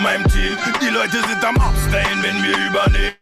mal im Ziel. Die Leute sind am Abstayen, wenn wir übernehmen.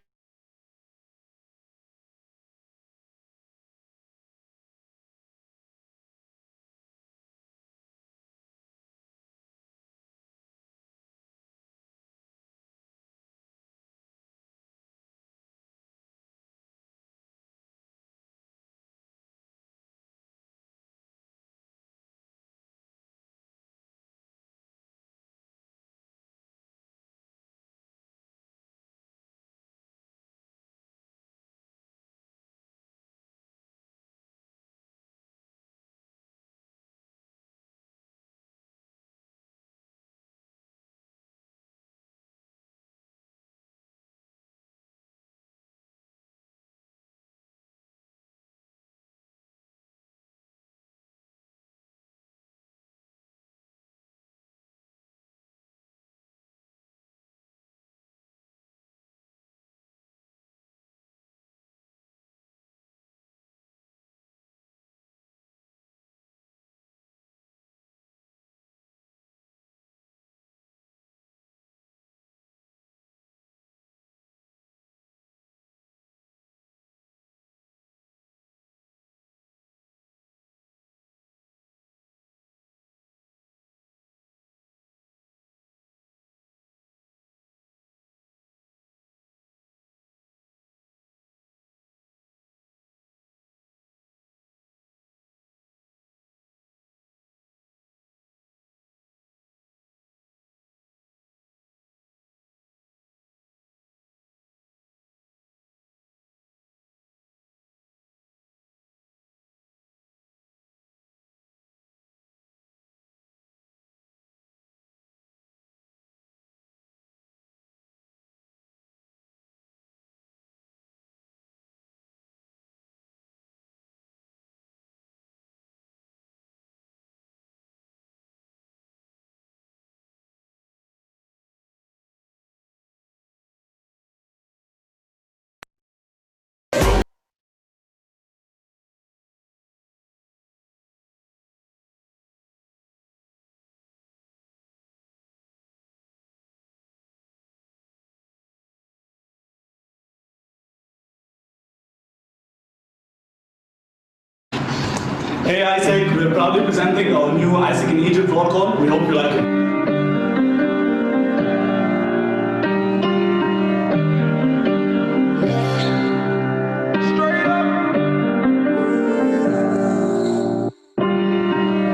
Hey Isaac, we're proudly presenting our new Isaac in Egypt rock on. We hope you like it.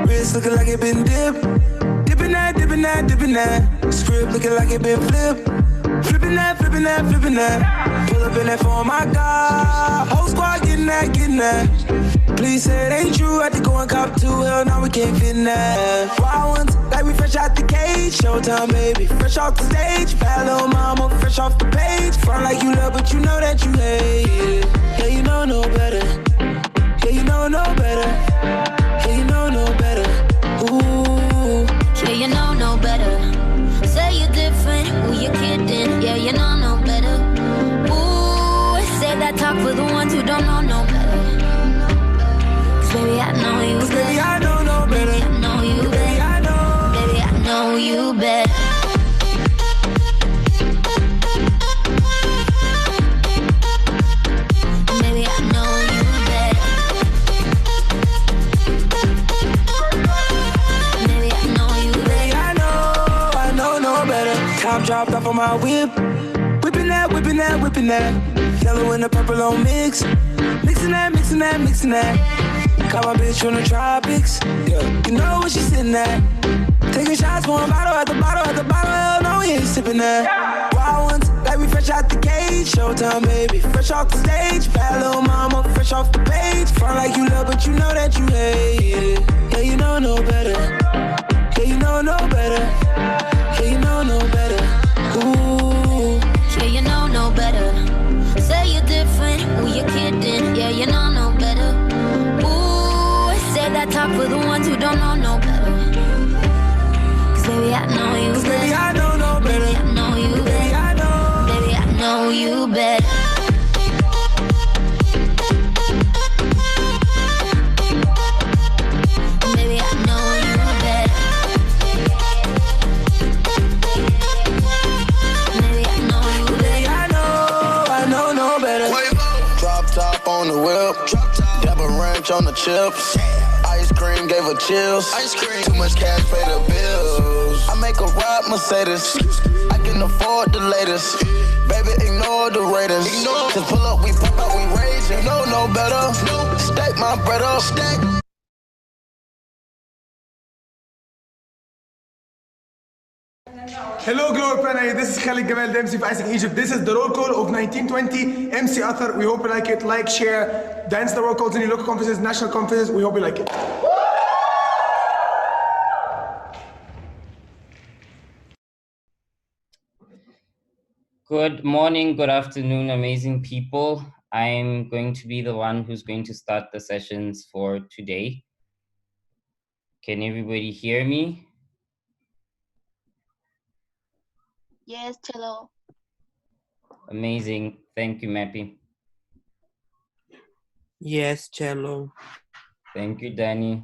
Wrist looking like it been dipped. Dipping that, dipping that, dipping that. Script looking like it been flipped. Flipping that, flipping that, flipping that. Pull up in that for my God. Whole squad getting that, getting that. Please say it ain't true. Had to go and cop 2. Hell, now we can't fit in that. Wild ones, like we fresh out the cage. Showtime, baby, fresh off the stage. Bad little mama, fresh off the page. Front like you love, but you know that you hate it. Yeah, you know no better. Yeah, you know no better. Yeah, you know no better. Ooh. Yeah, you know no better. Say you're different, who you kidding? Yeah, you know no better. Ooh, say that talk for the ones who don't know no better. Baby, I know you better. Baby, I know no better. Baby, I know you better. Baby, I know. Baby, I know you better. Baby, I know you better. Baby, I know you better. Baby, I know no better. Top dropped off on my whip. Whipping that, whipping that, whipping that. Yellow and the purple on mix. Mixing that, mixing that, mixing that. Got my bitch from the tropics, yeah. You know where she sitting at. Taking shots, one bottle at the bottle at the bottle. Hell no, we ain't sipping that. Wild ones, like we fresh out the cage. Showtime, baby, fresh off the stage. Bad little mama, fresh off the page. Front like you love, but you know that you hate it. Yeah, you know no better. Yeah, you know no better. Yeah, you know no better. Ooh. Yeah, you know no better. Say you're different, who you kidding? Yeah, you know no better. Say that talk for the ones who don't know no better. Cause baby, I know you better. Baby, I know no better. Baby, I know you better. Baby, I know. Baby, I know you better. whip. Dab a ranch on the chips. Ice cream gave her chills. Too much cash, pay the bills. I make a ride Mercedes. I can afford the latest. Baby, ignore the Raiders. Just pull up, we pop out, we rage. You know no better. Stack my bread up. Hello, Glory Panay. This is Khalid Gamal, the MC of Isaac Egypt. This is the roll call of 1920 MC Athar. We hope you like it. Like, share, dance the roll calls in your local conferences, national conferences. We hope you like it. Good morning, good afternoon, amazing people. I'm going to be the one who's going to start the sessions for today. Can everybody hear me? Yes, hello. Amazing. Thank you, Mappy. Yes, cello. Thank you, Danny.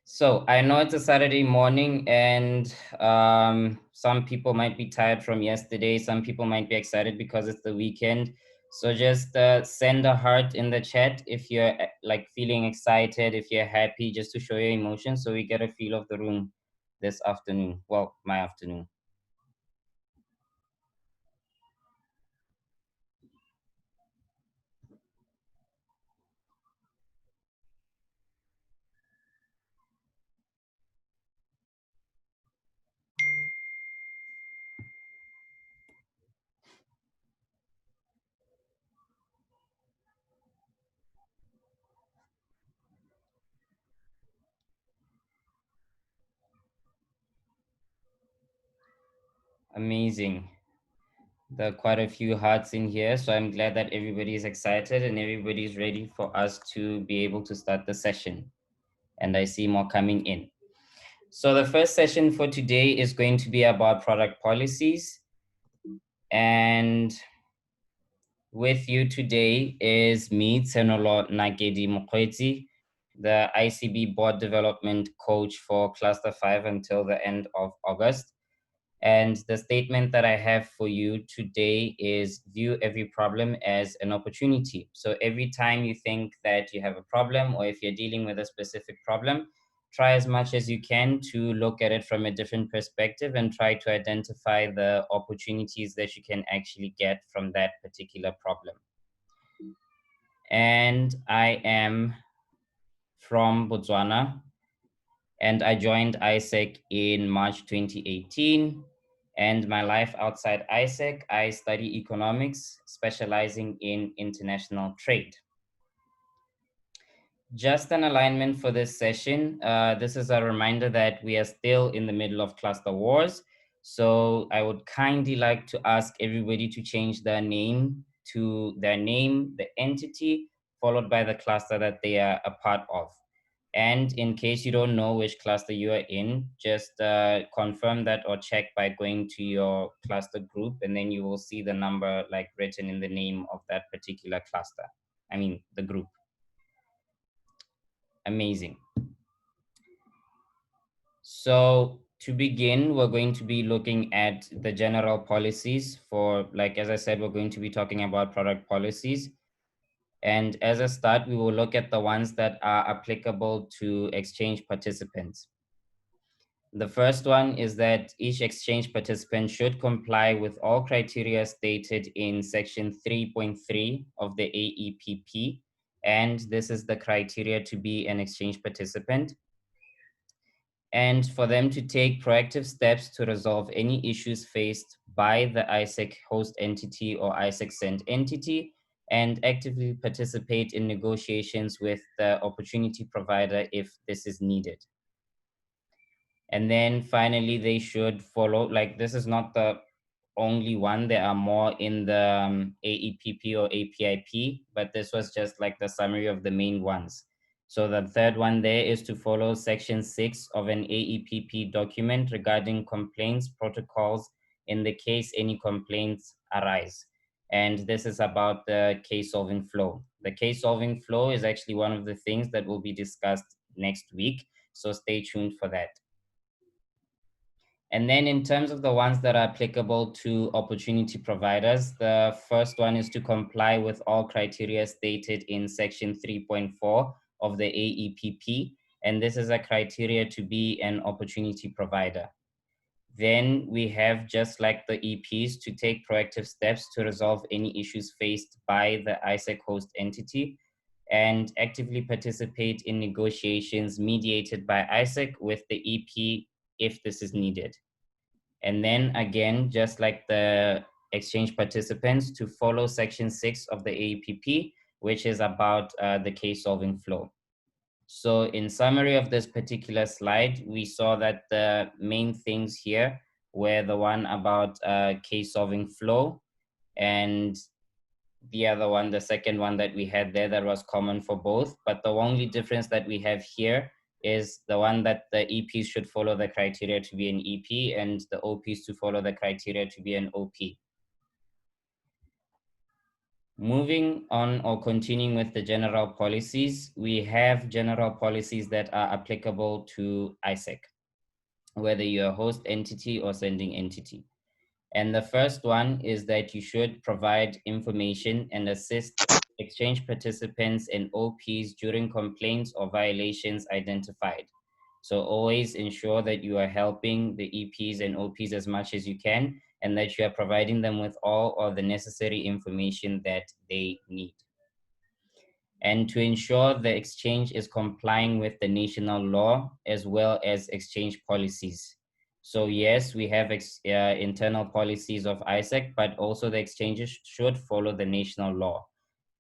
So I know it's a Saturday morning and some people might be tired from yesterday. Some people might be excited because it's the weekend. So just send a heart in the chat if you're like feeling excited, if you're happy, just to show your emotions so we get a feel of the room this afternoon. Well, my afternoon. Amazing. There are quite a few hearts in here, so I'm glad that everybody is excited and everybody is ready for us to be able to start the session. And I see more coming in. So the first session for today is going to be about product policies. And with you today is me, Tsenolo Nakedi Mokgweetsi, the ICB Board Development Coach for Cluster 5 until the end of August. And the statement that I have for you today is view every problem as an opportunity. So every time you think that you have a problem or if you're dealing with a specific problem, try as much as you can to look at it from a different perspective and try to identify the opportunities that you can actually get from that particular problem. And I am from Botswana, and I joined ISEC in March 2018. And my life outside ISEC, I study economics, specializing in international trade. Just an alignment for this session. This is a reminder that we are still in the middle of cluster wars. So I would kindly like to ask everybody to change their name to their name, the entity, followed by the cluster that they are a part of. And in case you don't know which cluster you are in, just confirm that or check by going to your cluster group, and then you will see the number like written in the name of that particular cluster. I mean, the group. Amazing. So to begin, we're going to be looking at the general policies for, like, as I said, we're going to be talking about product policies. And as a start, we will look at the ones that are applicable to exchange participants. The first one is that each exchange participant should comply with all criteria stated in section 3.3 of the AEPP. And this is the criteria to be an exchange participant. And for them to take proactive steps to resolve any issues faced by the ISEC host entity or ISEC sent entity, and actively participate in negotiations with the opportunity provider if this is needed. And then finally, they should follow, like this is not the only one, there are more in the AEPP or APIP, but this was just like the summary of the main ones. So the third one there is to follow section 6 of an AEPP document regarding complaints protocols in the case any complaints arise. And this is about the case solving flow. The case solving flow is actually one of the things that will be discussed next week. So stay tuned for that. And then in terms of the ones that are applicable to opportunity providers, the first one is to comply with all criteria stated in section 3.4 of the AEPP. And this is a criteria to be an opportunity provider. Then we have, just like the EPs, to take proactive steps to resolve any issues faced by the ISAC host entity and actively participate in negotiations mediated by ISAC with the EP if this is needed. And then again, just like the exchange participants, to follow section 6 of the AEPP, which is about the case solving flow. So in summary of this particular slide, we saw that the main things here were the one about case solving flow, and the other one, the second one that we had there, that was common for both. But the only difference that we have here is the one that the EPs should follow the criteria to be an EP and the OPs to follow the criteria to be an OP. Moving on or continuing with the general policies, we have general policies that are applicable to ISAC, whether you're a host entity or sending entity. And the first one is that you should provide information and assist exchange participants and OPs during complaints or violations identified. So always ensure that you are helping the EPs and OPs as much as you can, and that you are providing them with all of the necessary information that they need. And to ensure the exchange is complying with the national law as well as exchange policies. So yes, we have internal policies of ISAC, but also the exchanges should follow the national law.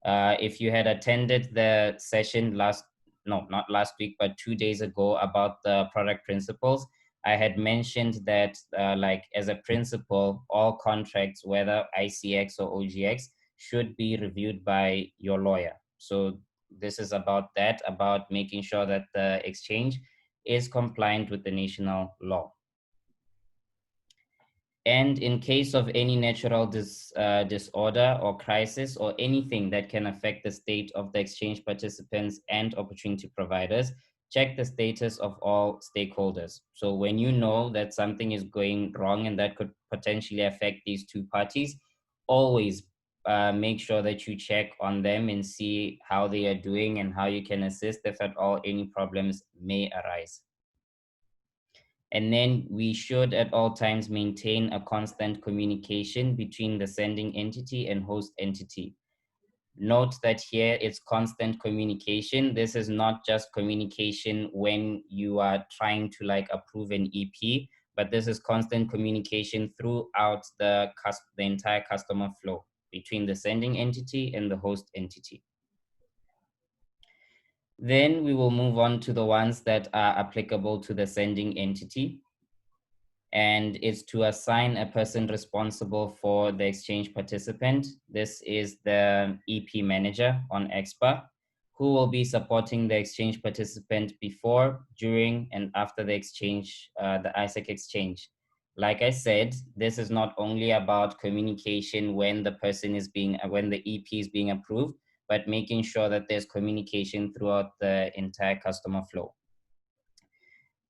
If you had attended the session not last week, but 2 days ago about the product principles, I had mentioned that like as a principle, all contracts, whether ICX or OGX, should be reviewed by your lawyer. So this is about that, about making sure that the exchange is compliant with the national law. And in case of any natural disorder or crisis or anything that can affect the state of the exchange participants and opportunity providers, check the status of all stakeholders. So when you know that something is going wrong and that could potentially affect these two parties, always make sure that you check on them and see how they are doing and how you can assist if at all any problems may arise. And then we should at all times maintain a constant communication between the sending entity and host entity. Note that here it's constant communication. This is not just communication when you are trying to like approve an EP, but this is constant communication throughout the entire customer flow between the sending entity and the host entity. Then we will move on to the ones that are applicable to the sending entity. And it's to assign a person responsible for the exchange participant. This is the EP manager on EXPA, who will be supporting the exchange participant before, during, and after the exchange, the ISAC exchange. Like I said, this is not only about communication when the EP is being approved, but making sure that there's communication throughout the entire customer flow.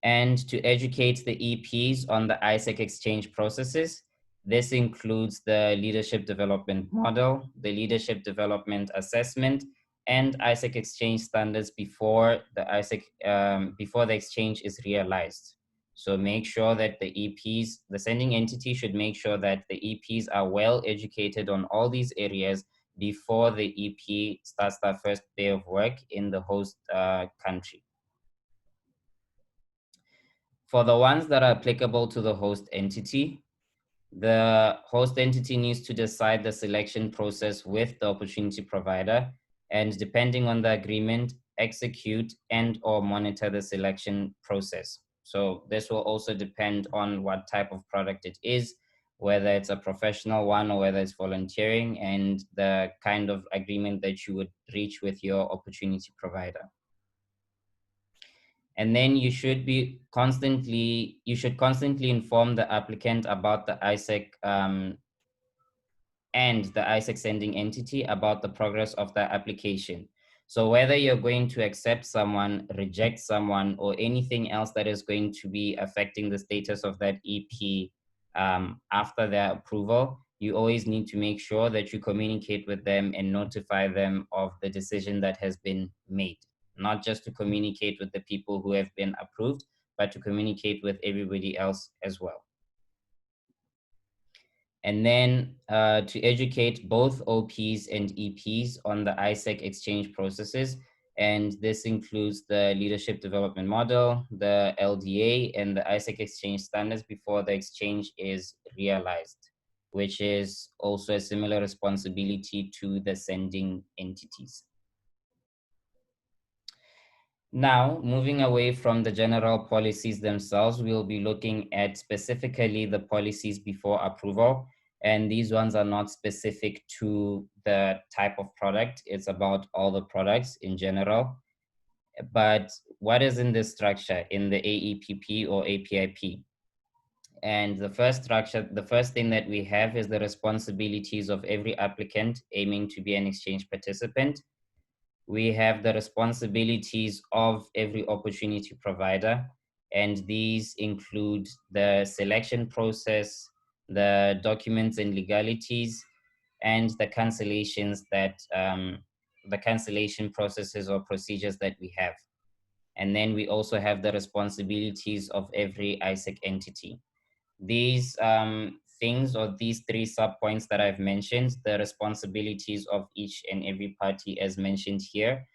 And to educate the EPs on the ISAC exchange processes. This includes the leadership development model, the leadership development assessment, and ISAC exchange standards before the exchange is realized. So make sure that the EPs, the sending entity should make sure that the EPs are well educated on all these areas before the EP starts their first day of work in the host country. For the ones that are applicable to the host entity, the host entity needs to decide the selection process with the opportunity provider, and depending on the agreement, execute and or monitor the selection process. So this will also depend on what type of product it is, whether it's a professional one or whether it's volunteering, and the kind of agreement that you would reach with your opportunity provider. And then you should constantly inform the applicant about the ISAC and the ISAC sending entity about the progress of the application. So whether you're going to accept someone, reject someone, or anything else that is going to be affecting the status of that EP after their approval, you always need to make sure that you communicate with them and notify them of the decision that has been made. Not just to communicate with the people who have been approved, but to communicate with everybody else as well. And then to educate both OPs and EPs on the ISAC exchange processes. And this includes the leadership development model, the LDA, and the ISAC exchange standards before the exchange is realized, which is also a similar responsibility to the sending entities. Now, moving away from the general policies themselves, we'll be looking at specifically the policies before approval. And these ones are not specific to the type of product. It's about all the products in general. But what is in this structure in the AEPP or APIP? And the first structure, the first thing that we have is the responsibilities of every applicant aiming to be an exchange participant. We have the responsibilities of every opportunity provider, and these include the selection process, the documents and legalities, and the cancellations that the cancellation processes or procedures that we have. And then we also have the responsibilities of every ISAC entity. These things, or these three sub-points that I've mentioned, the responsibilities of each and every party as mentioned here,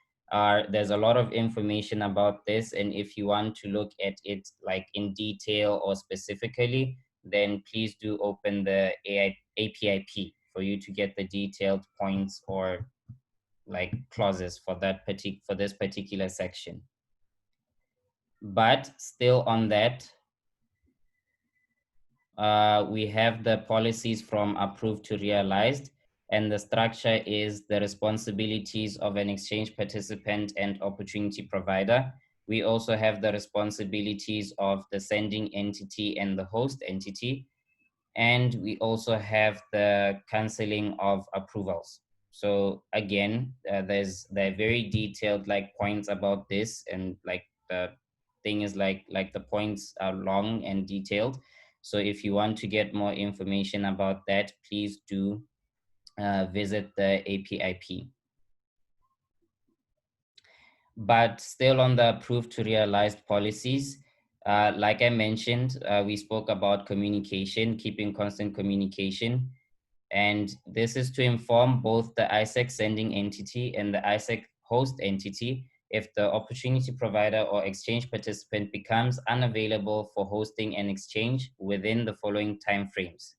there's a lot of information about this, and if you want to look at it like in detail or specifically, then please do open the APIP for you to get the detailed points or like clauses for this particular section. But still on that, we have the policies from approved to realized, and the structure is the responsibilities of an exchange participant and opportunity provider. We also have the responsibilities of the sending entity and the host entity, and we also have the canceling of approvals. So again, there are very detailed like points about this, and like the thing is like the points are long and detailed. So if you want to get more information about that, please do visit the APIP. But still on the approved to realized policies, like I mentioned, we spoke about communication, keeping constant communication. And this is to inform both the ISAC sending entity and the ISAC host entity if the opportunity provider or exchange participant becomes unavailable for hosting an exchange within the following timeframes.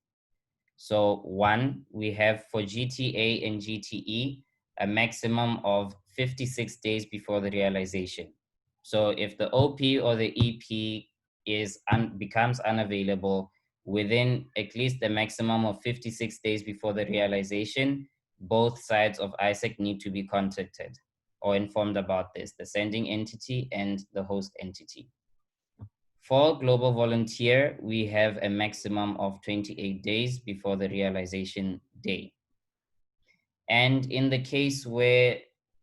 So one, we have for GTA and GTE, a maximum of 56 days before the realization. So if the OP or the EP becomes unavailable within at least a maximum of 56 days before the realization, both sides of ISAC need to be contacted or informed about this, the sending entity and the host entity. For Global Volunteer, we have a maximum of 28 days before the realization day. And in the case where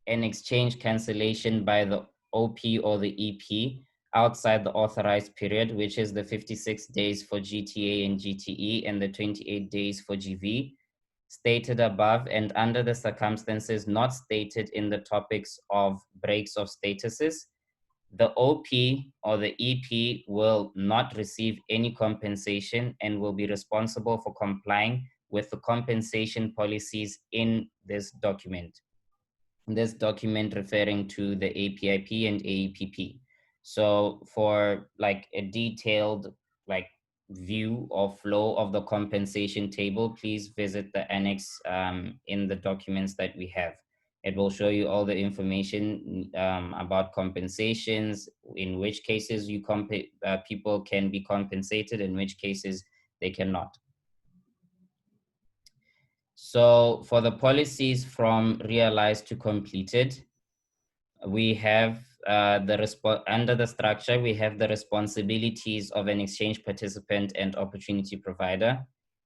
an exchange cancellation by the OP or the EP outside the authorized period, which is the 56 days for GTA and GTE and the 28 days for GV, stated above and under the circumstances not stated in the topics of breaks of statuses, the OP or the EP will not receive any compensation and will be responsible for complying with the compensation policies in this document. This document referring to the APIP and AEPP. So for like a detailed like view or flow of the compensation table, please visit the annex in the documents that we have. It will show you all the information about compensations, in which cases people can be compensated, in which cases they cannot. So for the policies from realized to completed, we have under the structure, we have the responsibilities of an exchange participant and opportunity provider.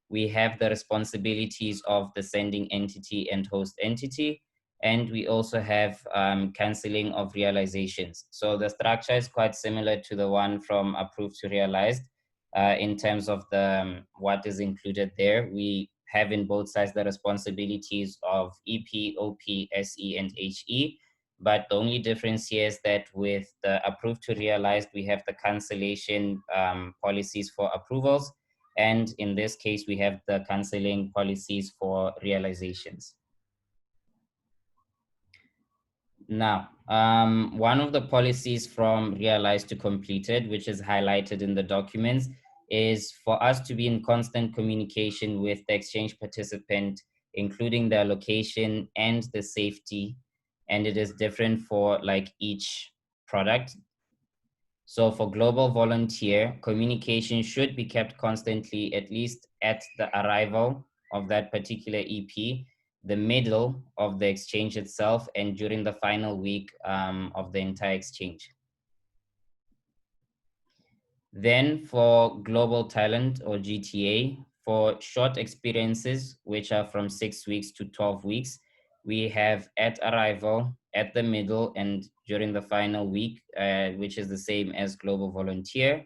we have the responsibilities of the sending entity and host entity, and we also have canceling of realizations. So the structure is quite similar to the one from approved to realized in terms of the what is included there. We have in both sides the responsibilities of EP, OP, SE, and HE. But the only difference here is that with the approved to realized, we have the cancellation policies for approvals. And in this case, we have the canceling policies for realizations. Now, one of the policies from realized to completed, which is highlighted in the documents, is for us to be in constant communication with the exchange participant, including their location and the safety. And it is different for like each product. So for global volunteer, communication should be kept constantly, at least at the arrival of that particular EP, the middle of the exchange itself, and during the final week of the entire exchange. Then for global talent or GTA, for short experiences, which are from 6 weeks to 12 weeks, we have at arrival, at the middle, and during the final week, which is the same as global volunteer.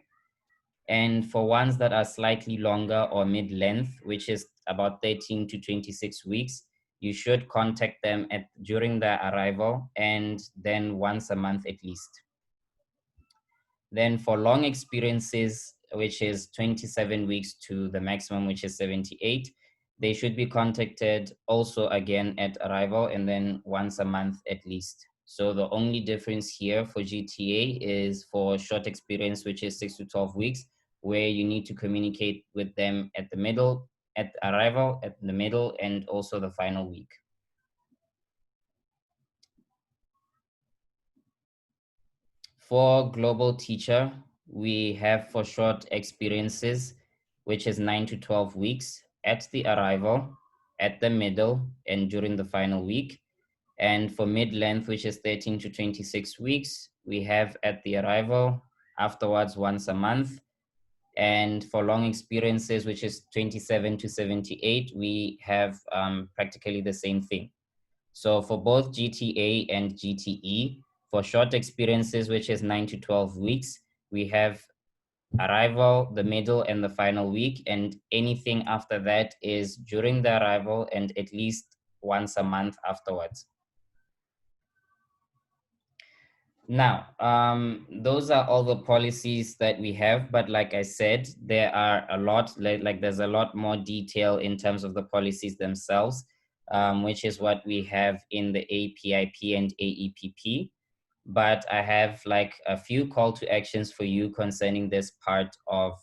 And for ones that are slightly longer or mid-length, which is about 13 to 26 weeks, you should contact them during their arrival and then once a month at least. Then for long experiences, which is 27 weeks to the maximum, which is 78, they should be contacted also again at arrival and then once a month at least. So the only difference here for GTA is for short experience, which is 6 to 12 weeks, where you need to communicate with them at the middle, at arrival, at the middle, and also the final week. For global teacher, we have for short experiences, which is 9 to 12 weeks, at the arrival, at the middle, and during the final week. And for mid-length, which is 13 to 26 weeks, we have at the arrival, afterwards once a month. And for long experiences, which is 27 to 78, we have practically the same thing. So for both GTA and GTE, for short experiences, which is 9 to 12 weeks, we have arrival, the middle, and the final week. And anything after that is during the arrival and at least once a month afterwards. Now, those are all the policies that we have, but like I said, there are a lot, there's a lot more detail in terms of the policies themselves, which is what we have in the APIP and AEPP. But I have like a few call to actions for you concerning this part of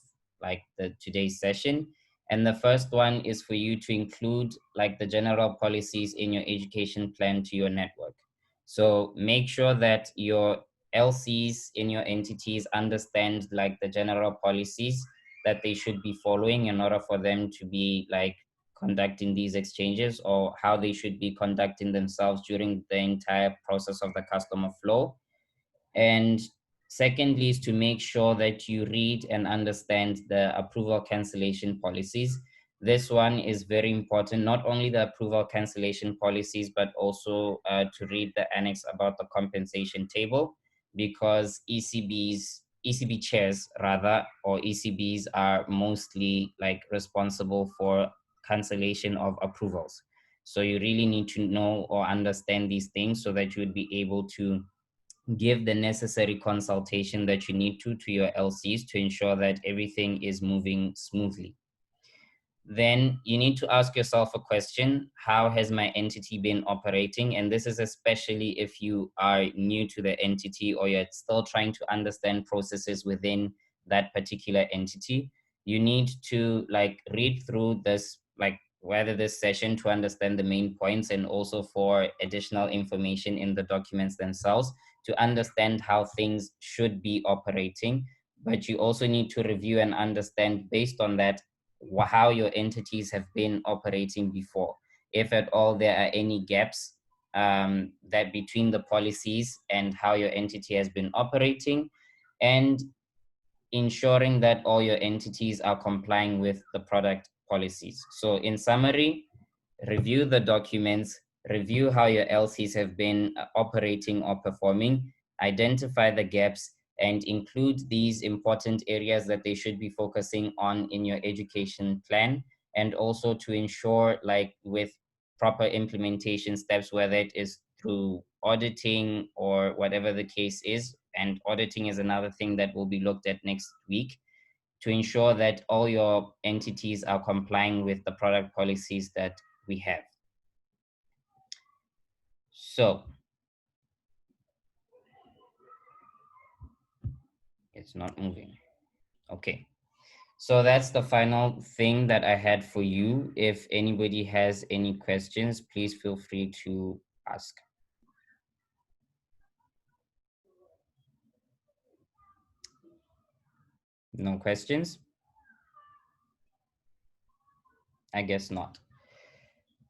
like today's session. And the first one is for you to include like the general policies in your education plan to your network. So make sure that your LCs in your entities understand like the general policies that they should be following in order for them to be like conducting these exchanges, or how they should be conducting themselves during the entire process of the customer flow. And secondly is to make sure that you read and understand the approval cancellation policies. This one is very important, not only the approval cancellation policies, but also to read the annex about the compensation table, because ECB chairs rather, or ECBs are mostly like responsible for cancellation of approvals. So you really need to know or understand these things so that you would be able to give the necessary consultation that you need to your LCs to ensure that everything is moving smoothly. Then you need to ask yourself a question: how has my entity been operating? And this is especially if you are new to the entity or you're still trying to understand processes within that particular entity. You need to like read through this, like whether this session, to understand the main points, and also for additional information in the documents themselves to understand how things should be operating. But you also need to review and understand based on that how your entities have been operating before. If at all there are any gaps that between the policies and how your entity has been operating, and ensuring that all your entities are complying with the product policies. So in summary, review the documents, review how your LCs have been operating or performing, identify the gaps, and include these important areas that they should be focusing on in your education plan, and also to ensure, like with proper implementation steps, whether it is through auditing or whatever the case is, and auditing is another thing that will be looked at next week, to ensure that all your entities are complying with the product policies that we have. So, it's not moving. Okay. So that's the final thing that I had for you. If anybody has any questions, please feel free to ask. No questions? I guess not.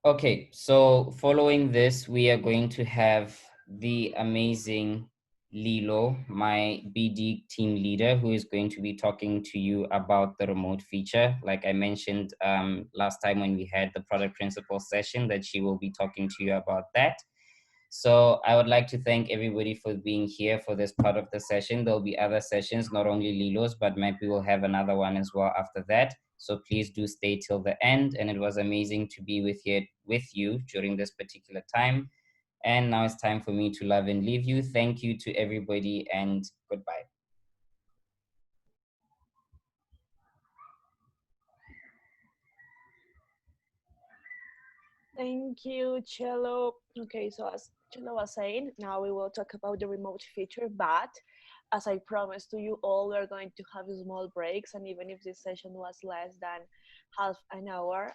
Okay, so following this, we are going to have the amazing Lilo, my BD team leader, who is going to be talking to you about the remote feature. Like I mentioned last time when we had the product principle session, that she will be talking to you about that. So I would like to thank everybody for being here for this part of the session. There'll be other sessions, not only Lilo's, but maybe we'll have another one as well after that. So please do stay till the end. And it was amazing to be with you during this particular time. And now it's time for me to love and leave you. Thank you to everybody and goodbye. Thank you, Cello. Okay, so as Cello was saying, now we will talk about the remote feature, but as I promised to you all, we're going to have small breaks, and even if this session was less than half an hour,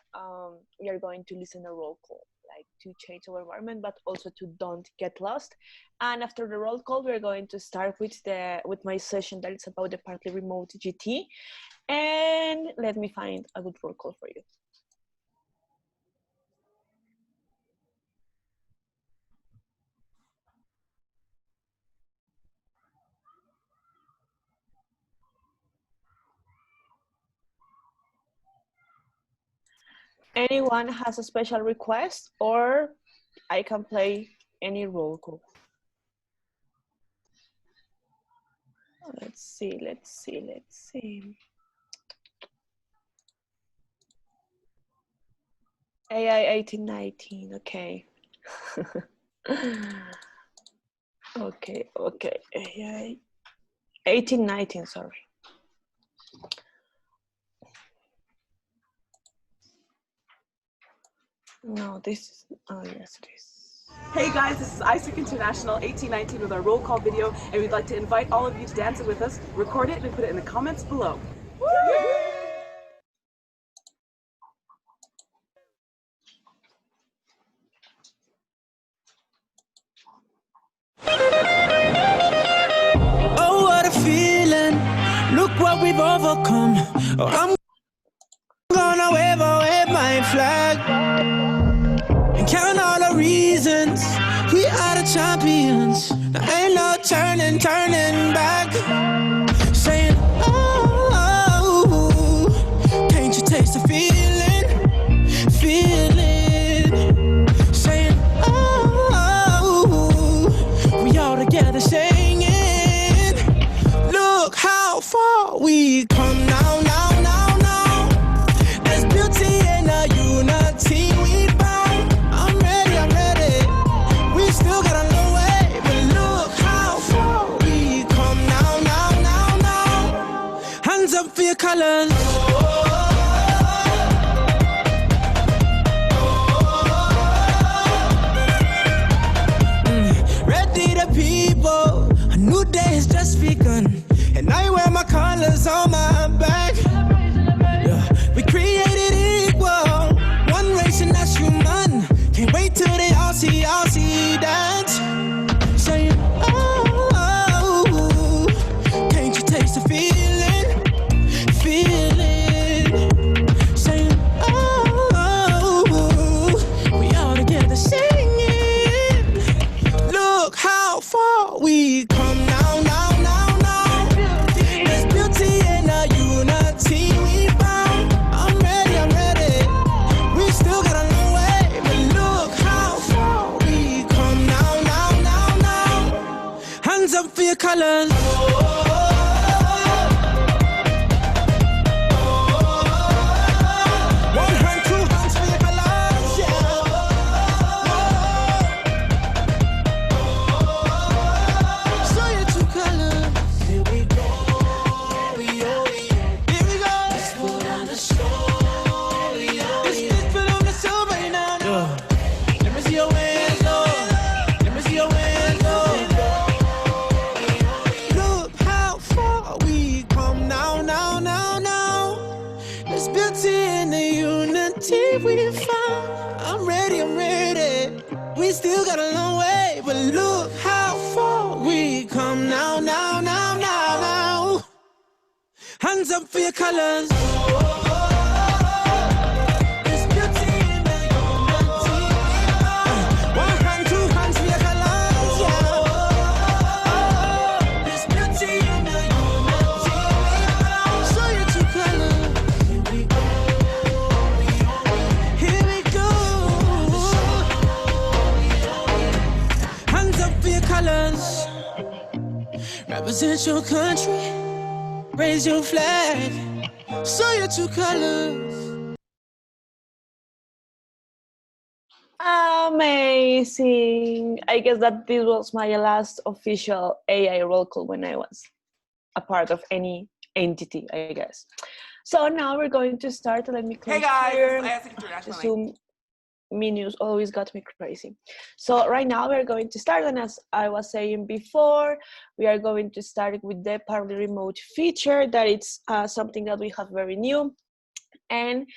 we are going to listen a roll call, like to change our environment, but also to don't get lost. And after the roll call, we're going to start with my session that is about the partly remote GT. And let me find a good roll call for you. Anyone has a special request, or I can play any roll call? Let's see. AI 1819, okay. Okay, AI 1819, sorry. No, this is, oh yes it is. Hey guys, this is Isaac International 1819 with our roll call video, and we'd like to invite all of you to dance it with us. Record it and put it in the comments below. Woo! Oh, what a feeling. Look what we've overcome. Oh, I'm gonna wave my flag and count all the reasons we are the champions. There ain't no turning back. Saying, oh, can't you taste the feeling? Saying, oh, we all together singing. Look how far we come now. There's beauty in the unity we found. I'm ready. We still got a long way, but look how far we come now. Hands up for your colors. Ready the people, a new day has just begun, and I wear my colors on my back. We created equal, one race and that's human. Can't wait till they all see dance. Saying, oh, can't you taste the feeling? Saying, oh, we all together singing. Look how far we come now. There's beauty in the unity we found. I'm ready. Hands up for your colors. One hand, two hands for your colors, yeah. Show your true colors. Here we go. Here we go. Let's put on the show. Let's put on the show right now. Let me see your hands, Lord. Let me see your hands, Lord. Look how far we come now, now, now, now. There's beauty in the unity we found. I'm ready, I'm ready. We still got a long way, but look how far we come now, now, now, now, now. Hands up for your colors. There's beauty in the unity. One hand, two hands for your colors, yeah. There's beauty in the unity. Show your true colors. Here we go. Here we go. Hands up for your colors. Represent your country. Raise your flag. Show your true colors. Amazing. I guess that this was my last official AI roll call when I was a part of any entity, I guess. So now we're going to start. Let me close Hey guys, here. this is ISIC International. Zoom menus always got me crazy. So right now we're going to start, and as I was saying before, we are going to start with the partly remote feature. That it's something that we have very new, and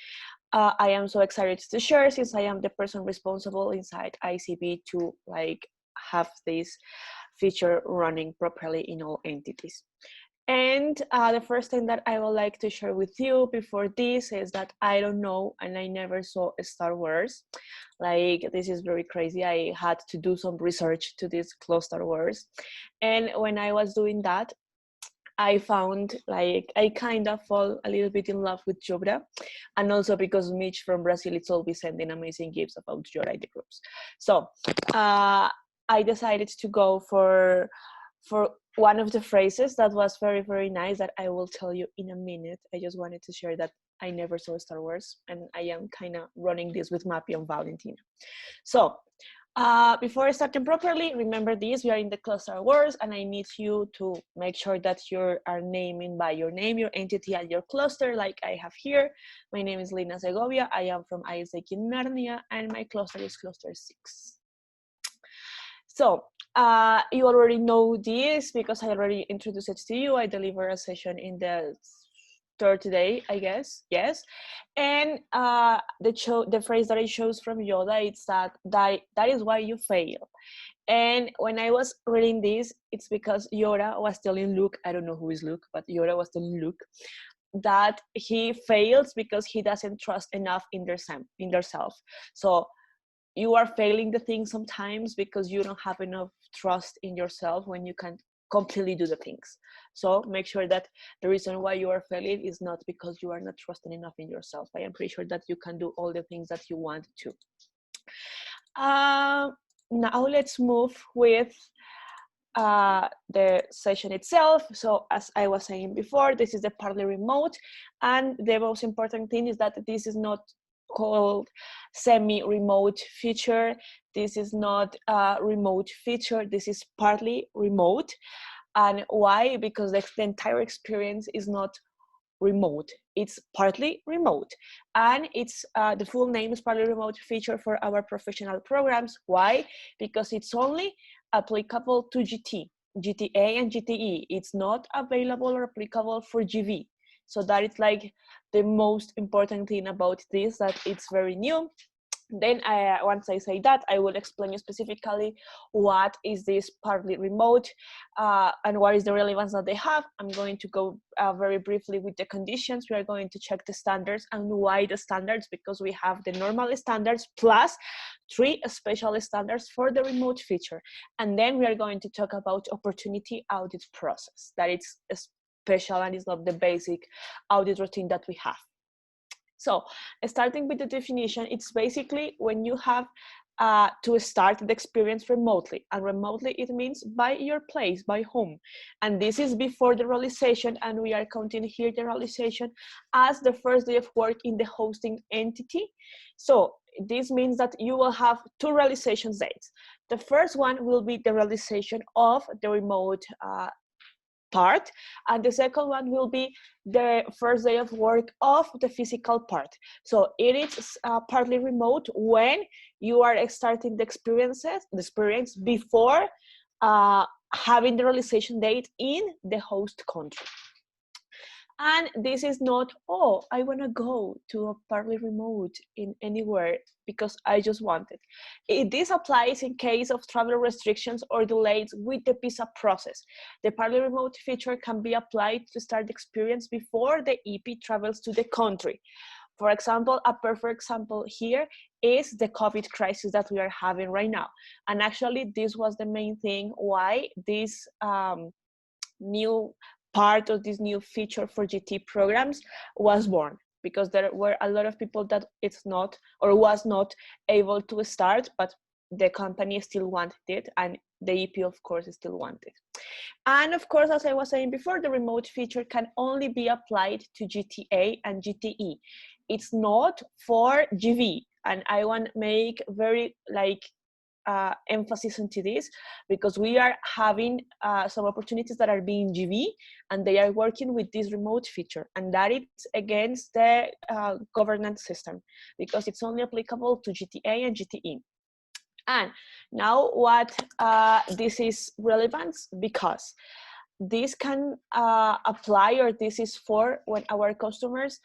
I am so excited to share, since I am the person responsible inside ICB to like have this feature running properly in all entities. And the first thing that I would like to share with you before this is that I don't know, and I never saw Star Wars. Like, this is very crazy. I had to do some research to this close Star Wars. And when I was doing that, I found like I kind of fall a little bit in love with Jobra, and also because Mitch from Brazil is always sending amazing gifts about Jobra in the groups. So I decided to go for one of the phrases that was very, very nice that I will tell you in a minute. I just wanted to share that I never saw Star Wars, and I am kind of running this with Mappy and Valentina. So before starting properly, remember this, we are in the cluster wars, and I need you to make sure that you are naming by your name, your entity, and your cluster, like I have here. My name is Lina Segovia. I am from ISAC in Narnia, and my cluster is cluster 6. So you already know this because I already introduced it to you. I delivered a session in the third day, I guess, yes. And the phrase that I chose from Yoda, it's that is why you fail. And when I was reading this, it's because Yoda was telling Luke, I don't know who is Luke, but Yoda was telling Luke that he fails because he doesn't trust enough in themselves. So you are failing the thing sometimes because you don't have enough trust in yourself when you can completely do the things. So make sure that the reason why you are failing is not because you are not trusting enough in yourself. I am pretty sure that you can do all the things that you want to. Now let's move with the session itself. So as I was saying before, this is the partly remote, and the most important thing is that this is not called semi-remote feature. This is not a remote feature. This is partly remote. And why? Because the entire experience is not remote. It's partly remote. And it's the full name is partly remote feature for our professional programs. Why? Because it's only applicable to GTA and GTE. It's not available or applicable for GV. So that is like the most important thing about this, that it's very new. Then once I say that, I will explain you specifically what is this partly remote and what is the relevance that they have. I'm going to go very briefly with the conditions. We are going to check the standards and why the standards, because we have the normal standards plus 3 special standards for the remote feature. And then we are going to talk about opportunity audit process, that it's special and it's not the basic audit routine that we have. So starting with the definition, it's basically when you have to start the experience remotely. And remotely, it means by your place, by home. And this is before the realization, and we are counting here the realization as the first day of work in the hosting entity. So this means that you will have 2 realization dates. The first one will be the realization of the remote part, and the second one will be the first day of work of the physical part. So it is partly remote when you are starting the experience before having the realization date in the host country. And this is not, oh, I want to go to a partly remote in anywhere because I just want it. This applies in case of travel restrictions or delays with the visa process. The partly remote feature can be applied to start the experience before the EP travels to the country. For example, a perfect example here is the COVID crisis that we are having right now. And actually, this was the main thing why this new part of this new feature for GT programs was born, because there were a lot of people that it's not or was not able to start, but the company still wanted it, and the EP, of course, still wanted. And of course, as I was saying before, the remote feature can only be applied to GTA and GTE. It's not for GV, and I want to make very emphasis into this, because we are having some opportunities that are being GV, and they are working with this remote feature, and that it's against the governance system, because it's only applicable to GTA and GTE. And now what this is relevant, because this can apply, or this is for when our customers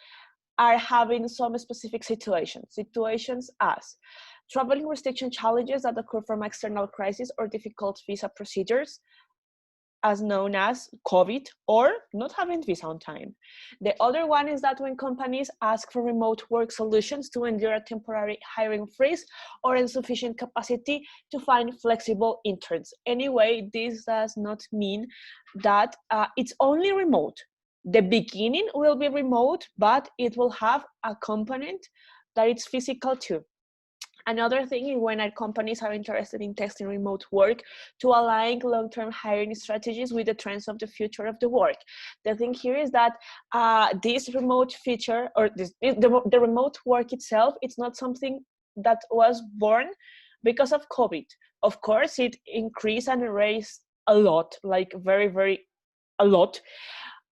are having some specific situations as traveling restriction challenges that occur from external crisis or difficult visa procedures, as known as COVID, or not having visa on time. The other one is that when companies ask for remote work solutions to endure a temporary hiring freeze or insufficient capacity to find flexible interns. Anyway, this does not mean that it's only remote. The beginning will be remote, but it will have a component that it's physical too. Another thing is when our companies are interested in testing remote work to align long-term hiring strategies with the trends of the future of the work. The thing here is that this remote feature, or the remote work itself, it's not something that was born because of COVID. Of course, it increased and raised a lot, like very, very a lot.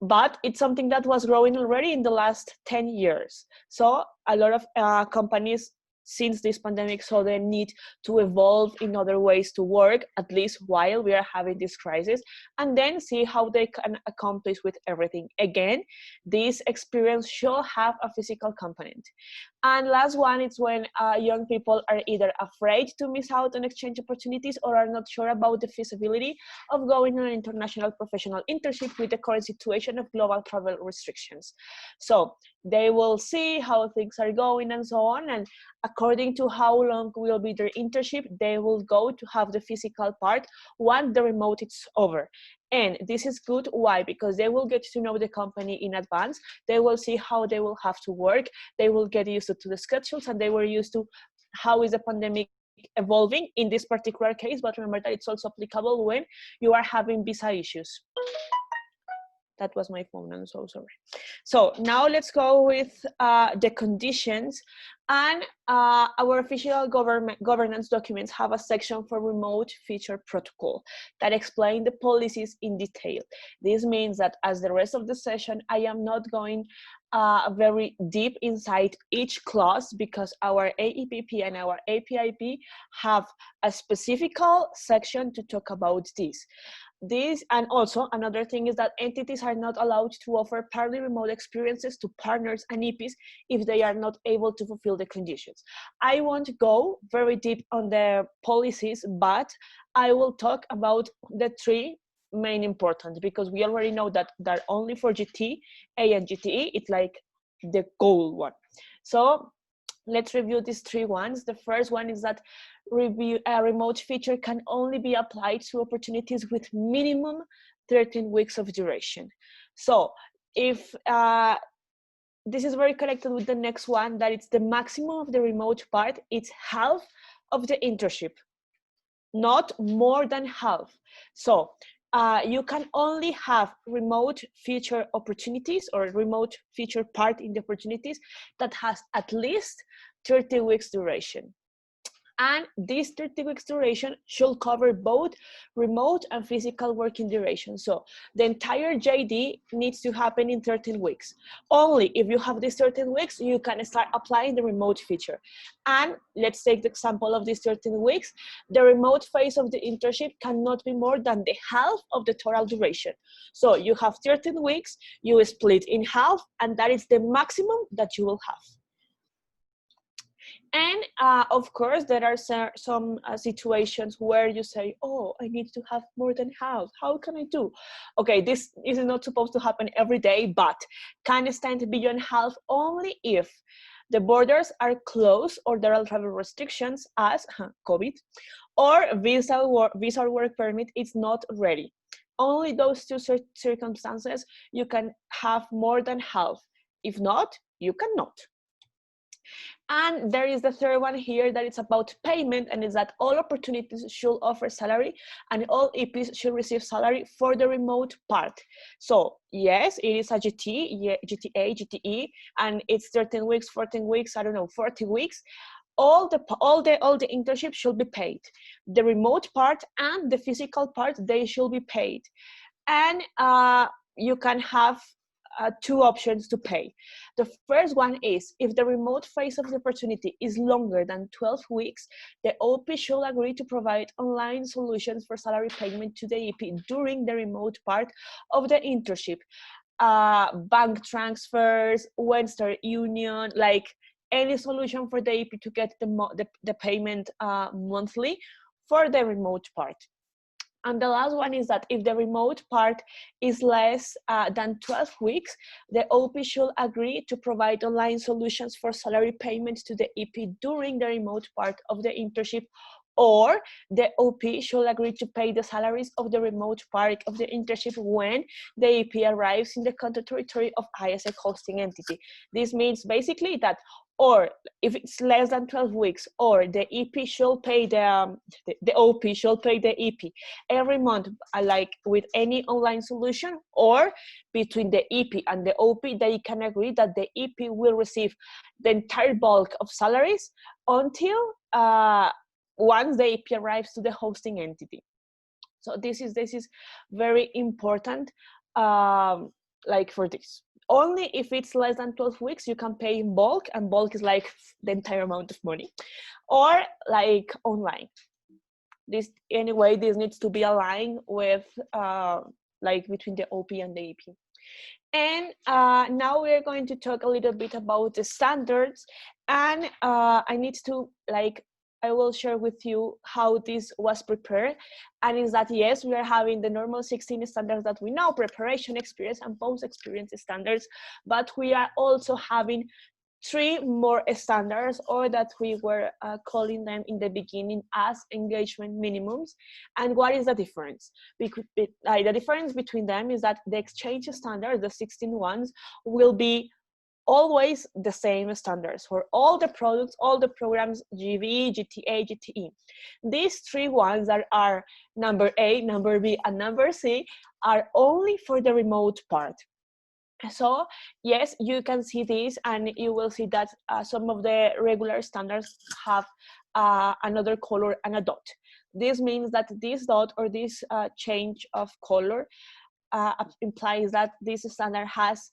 But it's something that was growing already in the last 10 years. So a lot of companies since this pandemic saw the need to evolve in other ways to work, at least while we are having this crisis, and then see how they can accomplish with everything. Again, this experience should have a physical component. And last one, it's when young people are either afraid to miss out on exchange opportunities or are not sure about the feasibility of going on an international professional internship with the current situation of global travel restrictions. So they will see how things are going and so on, and according to how long will be their internship, they will go to have the physical part once the remote is over. And this is good. Why? Because they will get to know the company in advance. They will see how they will have to work. They will get used to the schedules, and they were used to how is the pandemic evolving in this particular case. But remember that it's also applicable when you are having visa issues. That was my phone, I'm so sorry. So now let's go with the conditions. And our official governance documents have a section for remote feature protocol that explain the policies in detail. This means that as the rest of the session, I am not going very deep inside each clause, because our AEPP and our APIP have a specific section to talk about this. And also another thing is that entities are not allowed to offer partly remote experiences to partners and EPs if they are not able to fulfill the conditions. I won't go very deep on the policies, but I will talk about the three main important, because we already know that they're only for GTA and GTE. It's like the goal one. So let's review these three ones. The first one is that a remote feature can only be applied to opportunities with minimum 13 weeks of duration. So if this is very connected with the next one, that it's the maximum of the remote part, it's half of the internship, not more than half. So you can only have remote feature opportunities or remote feature part in the opportunities that has at least 30 weeks duration. And this 30 weeks duration should cover both remote and physical working duration. So the entire JD needs to happen in 13 weeks. Only if you have these 13 weeks, you can start applying the remote feature. And let's take the example of these 13 weeks. The remote phase of the internship cannot be more than the half of the total duration. So you have 13 weeks, you split in half, and that is the maximum that you will have. And of course, there are some situations where you say, oh, I need to have more than half. How can I do? Okay, this is not supposed to happen every day, but can extend beyond half only if the borders are closed or there are travel restrictions as COVID, or visa or work permit is not ready. Only those two circumstances you can have more than half. If not, you cannot. And there is the third one here that it's about payment, and is that all opportunities should offer salary and all EPs should receive salary for the remote part. So yes, it is a GTA, GTE, and it's 13 weeks, 14 weeks, I don't know, 40 weeks. All the internships should be paid. The remote part and the physical part, they should be paid. And you can have two options to pay. The first one is if the remote phase of the opportunity is longer than 12 weeks, the OP should agree to provide online solutions for salary payment to the EP during the remote part of the internship. Bank transfers, Western Union, like any solution for the EP to get the payment monthly for the remote part. And the last one is that if the remote part is less than 12 weeks, the OP should agree to provide online solutions for salary payments to the EP during the remote part of the internship, or the OP should agree to pay the salaries of the remote part of the internship when the EP arrives in the country territory of ISEC hosting entity. This means basically that, or if it's less than 12 weeks, or the EP should pay the OP should pay the EP every month, like with any online solution, or between the EP and the OP, they can agree that the EP will receive the entire bulk of salaries until once the EP arrives to the hosting entity. So this is very important, like for this. Only if it's less than 12 weeks, you can pay in bulk, and bulk is like the entire amount of money, or like online. This anyway, this needs to be aligned with like between the OP and the EP. And now we're going to talk a little bit about the standards, and I will share with you how this was prepared. And is that, yes, we are having the normal 16 standards that we know, preparation, experience, and post-experience standards, but we are also having 3 more standards, or that we were calling them in the beginning as engagement minimums. And what is the difference? The difference between them is that the exchange standards, the 16 ones, will be always the same standards for all the products, all the programs, GV, GTA, GTE. These 3 ones that are number A, number B, and number C are only for the remote part. So yes, you can see this, and you will see that some of the regular standards have another color and a dot. This means that this dot, or this change of color, implies that this standard has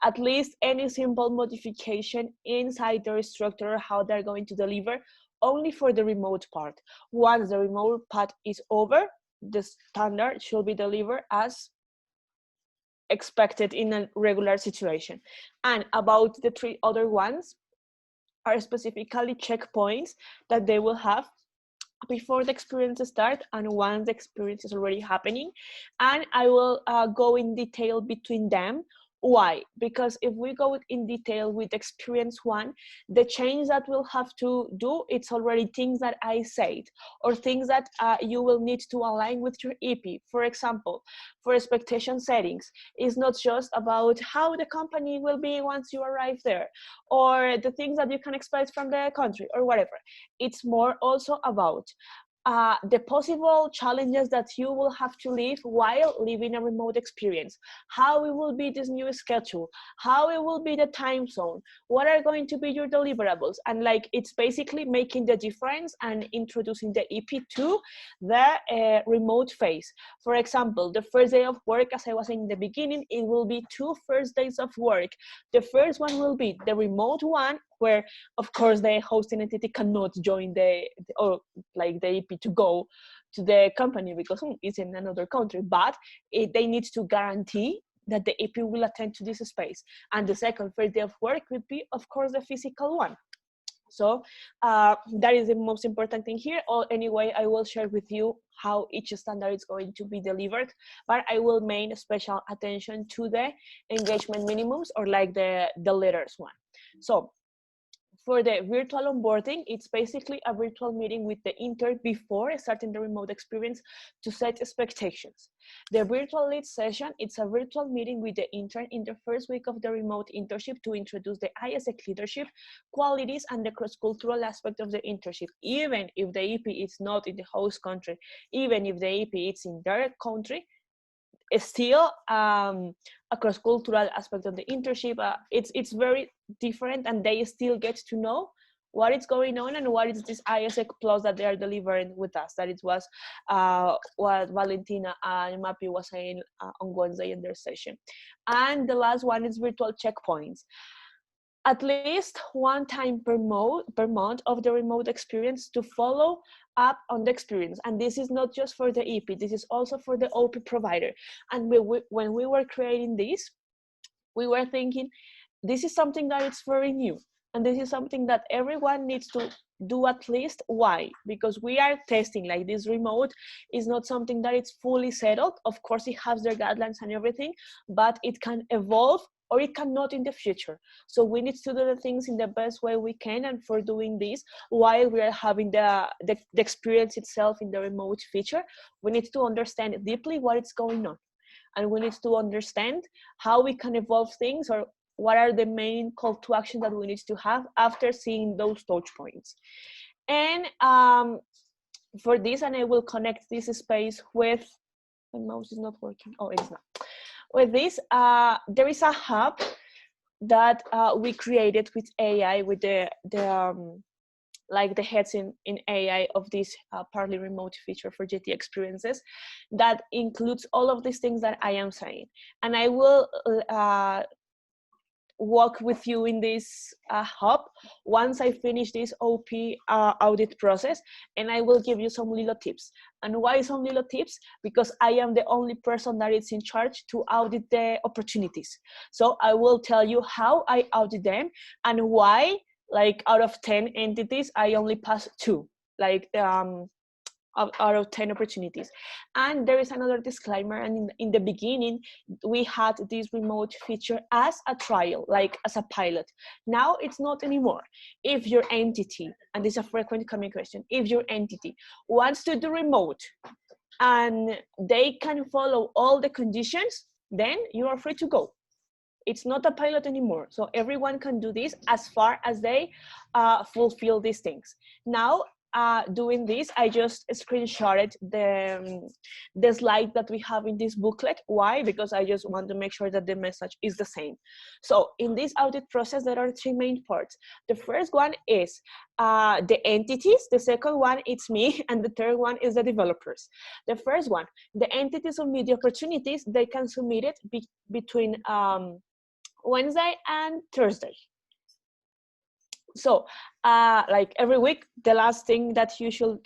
at least any simple modification inside their structure, how they're going to deliver, only for the remote part. Once the remote part is over, the standard should be delivered as expected in a regular situation. And about the 3 other ones are specifically checkpoints that they will have before the experience starts and once the experience is already happening. And I will go in detail between them Why? Because if we go in detail with experience one, the change that we'll have to do, it's already things that I said, or things that you will need to align with your EP. For example, for expectation settings, it's not just about how the company will be once you arrive there, or the things that you can expect from the country, or whatever. It's more also about the possible challenges that you will have to live while living a remote experience. How it will be this new schedule, how it will be the time zone, what are going to be your deliverables, and like it's basically making the difference and introducing the EP to the remote phase. For example, the first day of work, as I was saying in the beginning, it will be 2 first days of work. The first one will be the remote one, where of course the hosting entity cannot join the EP to go to the company because it's in another country, but they need to guarantee that the EP will attend to this space. And the second first day of work would be, of course, the physical one. So that is the most important thing here. Or anyway, I will share with you how each standard is going to be delivered, but I will main special attention to the engagement minimums, or like the letters one. So for the virtual onboarding, it's basically a virtual meeting with the intern before starting the remote experience to set expectations. The virtual lead session, it's a virtual meeting with the intern in the first week of the remote internship to introduce the ISEC leadership qualities and the cross-cultural aspect of the internship. Even if the EP is not in the host country, even if the EP is in their country, still a cross-cultural aspect of the internship. It's very different, and they still get to know what is going on and what is this ISEC plus that they are delivering with us. That it was what Valentina and Mappy was saying on Wednesday in their session. And the last one is virtual checkpoints. At least one time per month of the remote experience to follow up on the experience. And this is not just for the EP, this is also for the OP provider. And when we were creating this, we were thinking, this is something that is very new. And this is something that everyone needs to do at least. Why? Because we are testing, like this remote is not something that is fully settled. Of course, it has their guidelines and everything, but it can evolve or it cannot in the future. So we need to do the things in the best way we can. And for doing this, while we are having the experience itself in the remote feature, we need to understand deeply what is going on. And we need to understand how we can evolve things, or what are the main call to action that we need to have after seeing those touch points. And for this, and I will connect this space with, my mouse is not working. Oh, it's not. With this, there is a hub that we created with AI, with the heads in AI of this partly remote feature for GT experiences, that includes all of these things that I am saying. And I will walk with you in this hub once I finish this OP audit process, and I will give you some little tips. And why some little tips? Because I am the only person that is in charge to audit the opportunities. So I will tell you how I audit them and why, like out of 10 entities, I only pass 2, like out of 10 opportunities. And there is another disclaimer, and in the beginning we had this remote feature as a trial, like as a pilot. Now it's not anymore. If your entity, and this is a frequent coming question, if your entity wants to do remote and they can follow all the conditions, then you are free to go. It's not a pilot anymore. So everyone can do this as far as they fulfill these things. Now, doing this, I just screenshotted the slide that we have in this booklet. Why? Because I just want to make sure that the message is the same. So in this audit process, there are 3 main parts. The first one is the entities. The second one, it's me. And the third one is the developers. The first one, the entities of media opportunities, they can submit it between Wednesday and Thursday. So like every week, the last thing that you should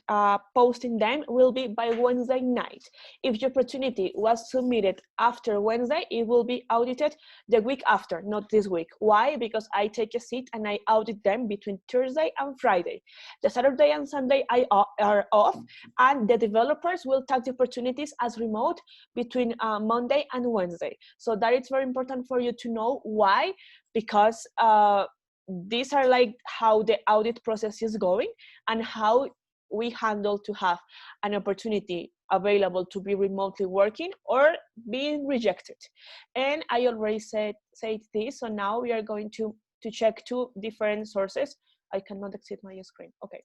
post in them will be by Wednesday night. If your opportunity was submitted after Wednesday, it will be audited the week after, not this week. Why? Because I take a seat and I audit them between Thursday and Friday. The Saturday and Sunday are off, and the developers will tag the opportunities as remote between Monday and Wednesday. So that is very important for you to know. Why? Because these are like how the audit process is going and how we handle to have an opportunity available to be remotely working or being rejected. And I already said this, so now we are going to check two different sources. I cannot exit my screen. Okay,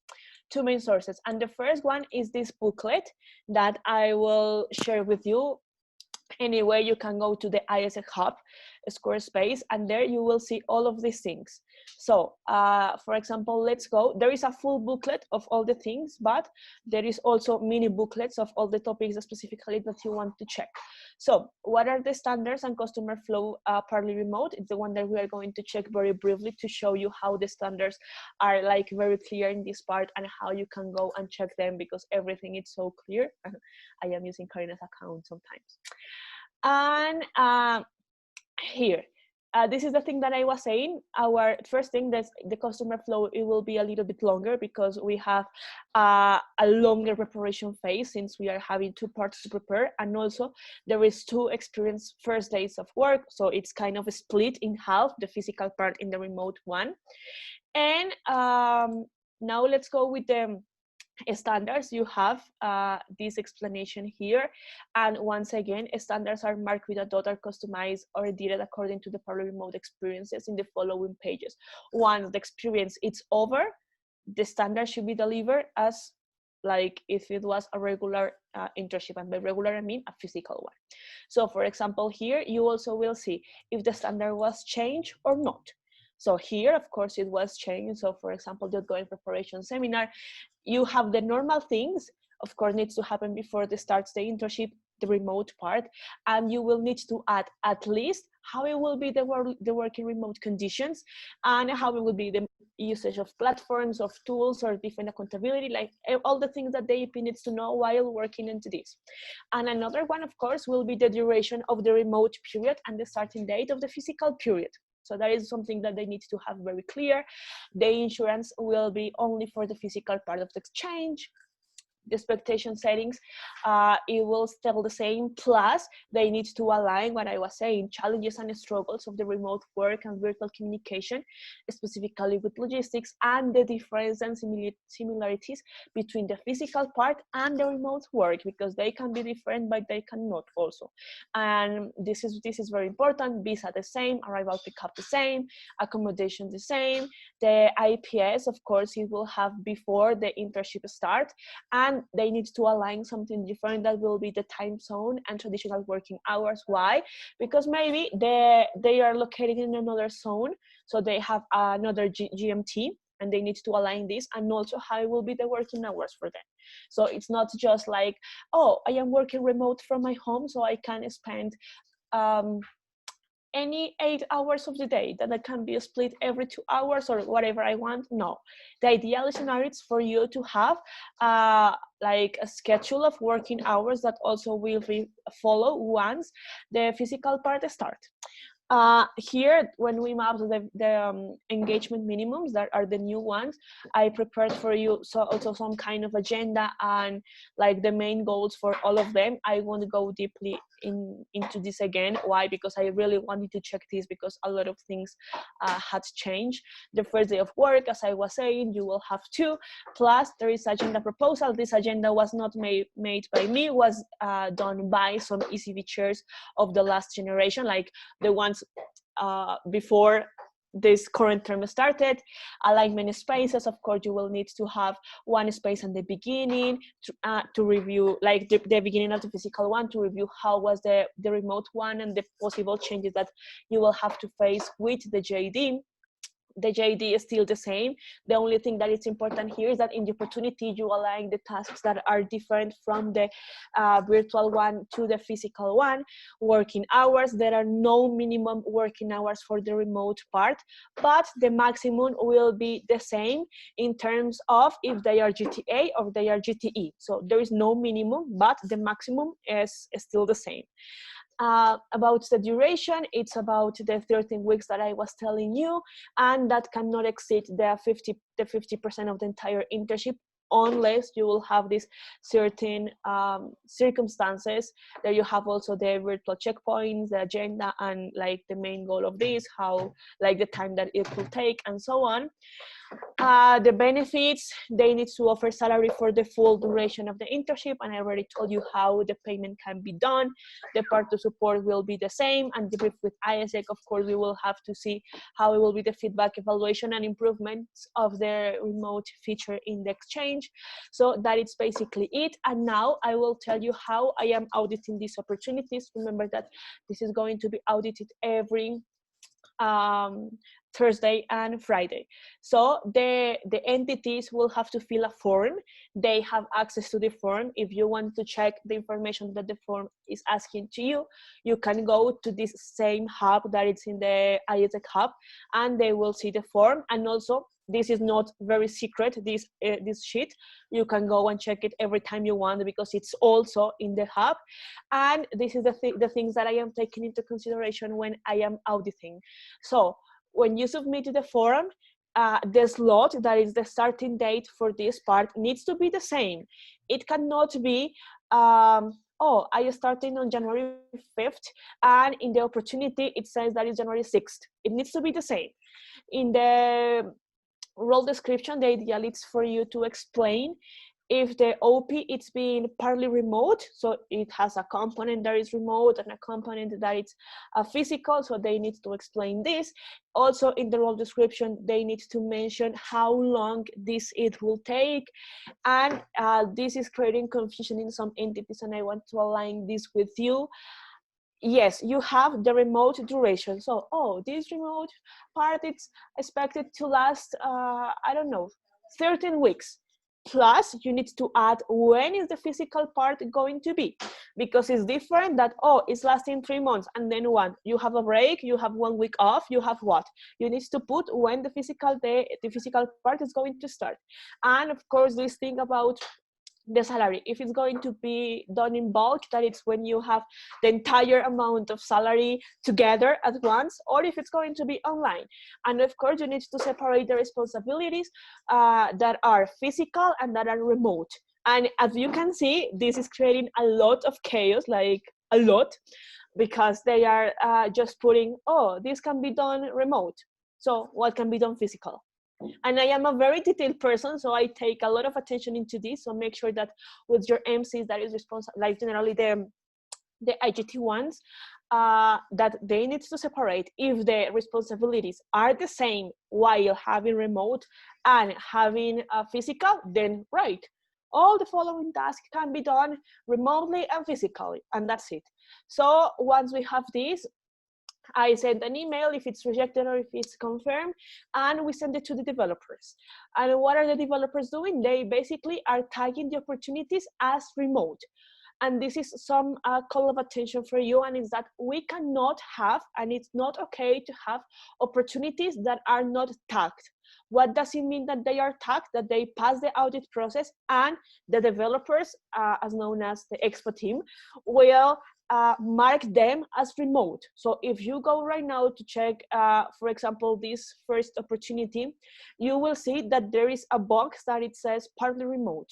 two main sources. And the first one is this booklet that I will share with you. Anyway, you can go to the ISEC Hub, Squarespace, and there you will see all of these things. So, for example, let's go. There is a full booklet of all the things, but there is also mini booklets of all the topics specifically that you want to check. So, what are the standards and customer flow partly remote? It's the one that we are going to check very briefly to show you how the standards are like very clear in this part and how you can go and check them because everything is so clear. I am using Karina's account sometimes. And here, this is the thing that I was saying. Our first thing, that's the customer flow, it will be a little bit longer because we have a longer preparation phase since we are having two parts to prepare. And also there is two experience first days of work. So it's kind of split in half, the physical part in the remote one. And now let's go with the standards. You have this explanation here, and once again, standards are marked with a dot, are customized or edited according to the partly remote experiences in the following pages. Once the experience is over, the standard should be delivered as like if it was a regular internship, and by regular I mean a physical one. So for example, here you also will see if the standard was changed or not. So here, of course, it was changed. So for example, the ongoing preparation seminar, you have the normal things, of course, needs to happen before the starts the internship, the remote part, and you will need to add at least how it will be the working remote conditions and how it will be the usage of platforms, of tools, or different accountability, like all the things that the EP needs to know while working into this. And another one, of course, will be the duration of the remote period and the starting date of the physical period. So that is something that they need to have very clear. The insurance will be only for the physical part of the exchange. The expectation settings, it will still the same, plus they need to align what I was saying, challenges and struggles of the remote work and virtual communication, specifically with logistics, and the difference and similarities between the physical part and the remote work, because they can be different, but they cannot also. And this is very important. Visa the same, arrival pickup the same, accommodation the same. The IPS, of course, it will have before the internship start, and they need to align something different that will be the time zone and traditional working hours. Why? Because maybe they are located in another zone, so they have another GMT, and they need to align this, and also how it will be the working hours for them. So it's not just like, oh, I am working remote from my home, so I can spend any 8 hours of the day, that can be split every 2 hours or whatever I want. No, the ideal scenario is for you to have like a schedule of working hours that also will follow once the physical part starts. Here, when we map the engagement minimums, that are the new ones, I prepared for you so also some kind of agenda and like the main goals for all of them. I won't go deeply into this again. Why? Because I really wanted to check this, because a lot of things had changed. The first day of work, as I was saying, you will have 2, plus there is agenda proposal. This agenda was not made by me, was done by some ECV chairs of the last generation, like the ones before this current term started. Alignment spaces, of course, you will need to have one space in the beginning to review, like the beginning of the physical one, to review how was the remote one and the possible changes that you will have to face with the JD. the JD is still the same. The only thing that is important here is that in the opportunity you align the tasks that are different from the virtual one to the physical one. Working hours, there are no minimum working hours for the remote part, but the maximum will be the same in terms of if they are GTA or they are GTE. So there is no minimum, but the maximum is still the same. About the duration, it's about the 13 weeks that I was telling you, and that cannot exceed the 50% of the entire internship, unless you will have these certain circumstances that you have also the virtual checkpoints, the agenda, and like the main goal of this, how like the time that it will take, and so on. The benefits, they need to offer salary for the full duration of the internship, and I already told you how the payment can be done. The part of support will be the same, and the brief with ISEC, of course, we will have to see how it will be the feedback, evaluation, and improvements of the remote feature in the exchange. So that is basically it. And now I will tell you how I am auditing these opportunities. Remember that this is going to be audited every Thursday and Friday. So the entities will have to fill a form. They have access to the form. If you want to check the information that the form is asking to you, you can go to this same hub that is in the ISEC hub, and they will see the form. And also, this is not very secret, this sheet. You can go and check it every time you want, because it's also in the hub. And this is the things that I am taking into consideration when I am auditing. So when you submit the form, the slot that is the starting date for this part needs to be the same. It cannot be, oh, I started on January 5th, and in the opportunity it says that it's January 6th. It needs to be the same. In the role description, the ideal is for you to explain if the OP it's being partly remote, so it has a component that is remote and a component that is physical, so they need to explain this. Also in the role description, they need to mention how long it will take, and this is creating confusion in some entities, and I want to align this with you. Yes, you have the remote duration. So, oh, this remote part, it's expected to last, I don't know, 13 weeks. Plus, you need to add when is the physical part going to be, because it's different that, oh, it's lasting 3 months, and then one, you have a break, you have 1 week off, you have what? You need to put when the physical part is going to start. And of course, this thing about the salary, if it's going to be done in bulk, that it's when you have the entire amount of salary together at once, or if it's going to be online. And of course, you need to separate the responsibilities that are physical and that are remote. And as you can see, this is creating a lot of chaos, like a lot, because they are just putting, oh, this can be done remote, so what can be done physical? And I am a very detailed person, so I take a lot of attention into this. So make sure that with your MCs that is responsible, like generally the IGT ones, that they need to separate if the responsibilities are the same while having remote and having physical, then right. All the following tasks can be done remotely and physically, and that's it. So once we have this, I send an email if it's rejected or if it's confirmed, and we send it to the developers. And what are the developers doing? They basically are tagging the opportunities as remote. And this is some call of attention for you, and is that we cannot have, and it's not okay to have opportunities that are not tagged. What does it mean that they are tagged? That they pass the audit process, and the developers, as known as the expo team, will mark them as remote. So if you go right now to check, for example, this first opportunity, you will see that there is a box that it says partly remote.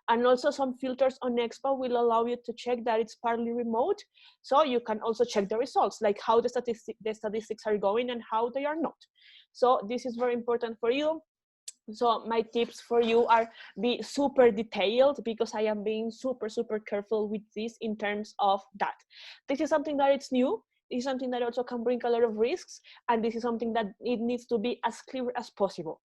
And also some filters on Expo will allow you to check that it's partly remote. So you can also check the results, like how the statistics are going and how they are not. So this is very important for you. So my tips for you are be super detailed, because I am being super careful with this in terms of that. This is something that it's new. This is something that also can bring a lot of risks. And this is something that it needs to be as clear as possible.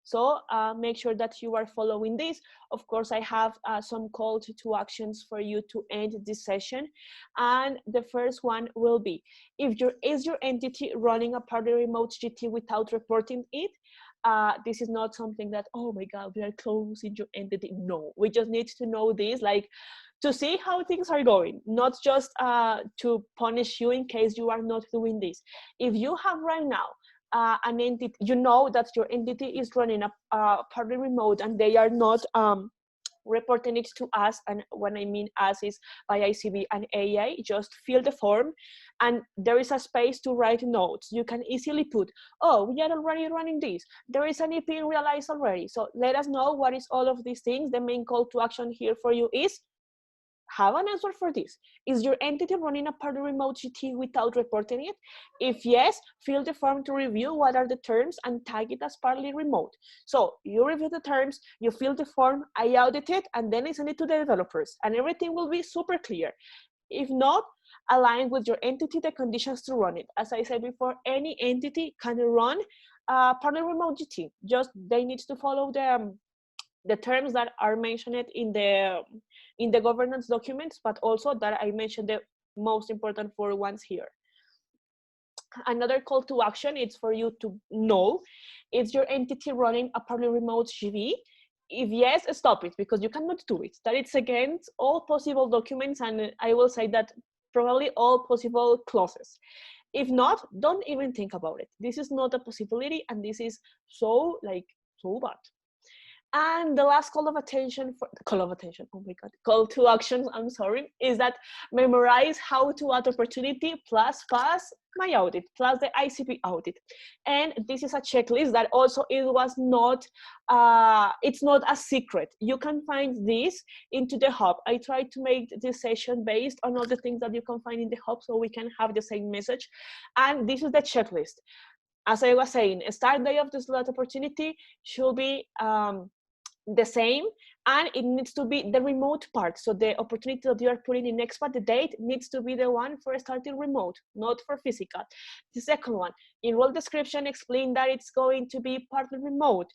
So make sure that you are following this. Of course, I have some call to actions for you to end this session. And the first one will be, is your entity running a partly remote GT without reporting it? This is not something that, oh my God, we are closing your entity. No, we just need to know this, like, to see how things are going, not just to punish you in case you are not doing this. If you have right now an entity, you know that your entity is running a partly remote and they are not reporting it to us, and when I mean us is by ICB and AA, just fill the form and there is a space to write notes. You can easily put, oh, we are already running this. There is an EP in Realize already. So let us know what is all of these things. The main call to action here for you is, have an answer for this. Is your entity running a partly remote GT without reporting it? If yes, fill the form to review what are the terms and tag it as partly remote. So you review the terms, you fill the form, I audit it, and then I send it to the developers, and everything will be super clear. If not, align with your entity the conditions to run it. As I said before, any entity can run partly remote GT. Just they need to follow the terms that are mentioned in the governance documents, but also that I mentioned the most important four ones here. Another call to action is for you to know, is your entity running a partly remote GV? If yes, stop it, because you cannot do it. That it's against all possible documents, and I will say that probably all possible clauses. If not, don't even think about it. This is not a possibility, and this is so bad. And the last call to action, I'm sorry, is that memorize how to add opportunity plus pass my audit, plus the ICP audit. And this is a checklist that also it's not a secret. You can find this into the hub. I tried to make this session based on all the things that you can find in the hub so we can have the same message. And this is the checklist. As I was saying, a start day of the slot opportunity should be the same, and it needs to be the remote part. So the opportunity that you are putting in expat, the date needs to be the one for starting remote, not for physical. The second one, in role description, explain that it's going to be partly remote.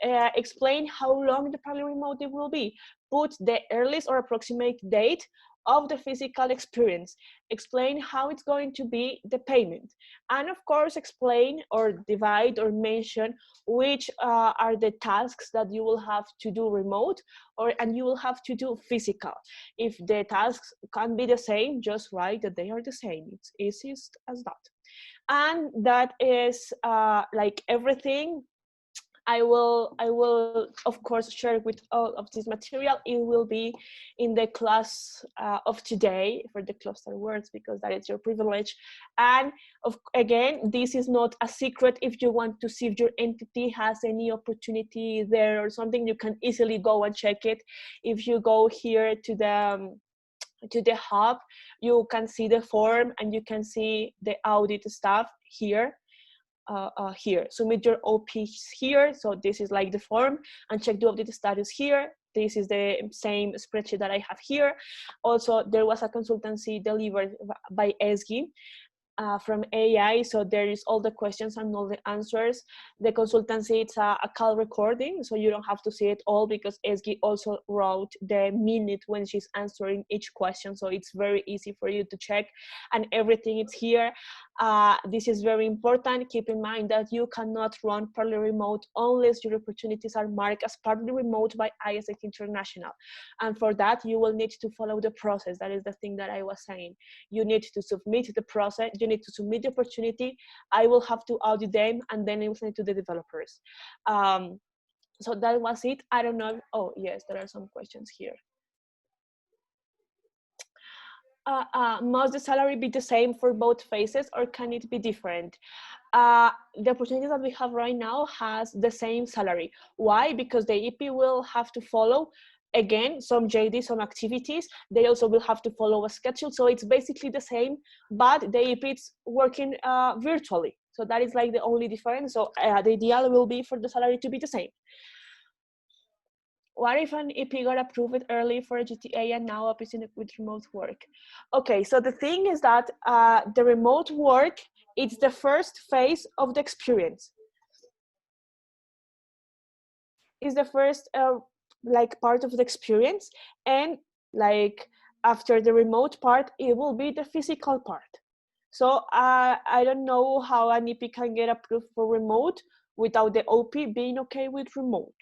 Explain how long the partly remote it will be. Put the earliest or approximate date of the physical experience. Explain how it's going to be the payment. And of course, explain or divide or mention which are the tasks that you will have to do remote and you will have to do physical. If the tasks can be the same, just write that they are the same. It's easiest as that. And that is like everything. I will of course share with all of this material. It will be in the class of today for the cluster words, because that is your privilege. And again, this is not a secret. If you want to see if your entity has any opportunity there or something, you can easily go and check it. If you go here to the hub, you can see the form and you can see the audit stuff here. Here, submit your OPs here. So this is like the form, and check the update status here. This is the same spreadsheet that I have here. Also, there was a consultancy delivered by ESGI from AI. So there is all the questions and all the answers. The consultancy, it's a call recording, so you don't have to see it all, because ESGI also wrote the minute when she's answering each question. So it's very easy for you to check, and everything is here. This is very important. Keep in mind that you cannot run partly remote unless your opportunities are marked as partly remote by ISEC International. And for that, you will need to follow the process. That is the thing that I was saying. You need to submit the process. You need to submit the opportunity. I will have to audit them, and then I will send it to the developers. So that was it. I don't know. Oh, yes, there are some questions here. Must the salary be the same for both phases, or can it be different? The opportunity that we have right now has the same salary. Why? Because the EP will have to follow, again, some JD, some activities. They also will have to follow a schedule. So it's basically the same, but the EP is working virtually. So that is like the only difference. So the ideal will be for the salary to be the same. What if an EP got approved early for a GTA and now up is with remote work? Okay, so the thing is that the remote work, it's the first phase of the experience. is the first like part of the experience, and like after the remote part, it will be the physical part. So I don't know how an EP can get approved for remote without the OP being okay with remote.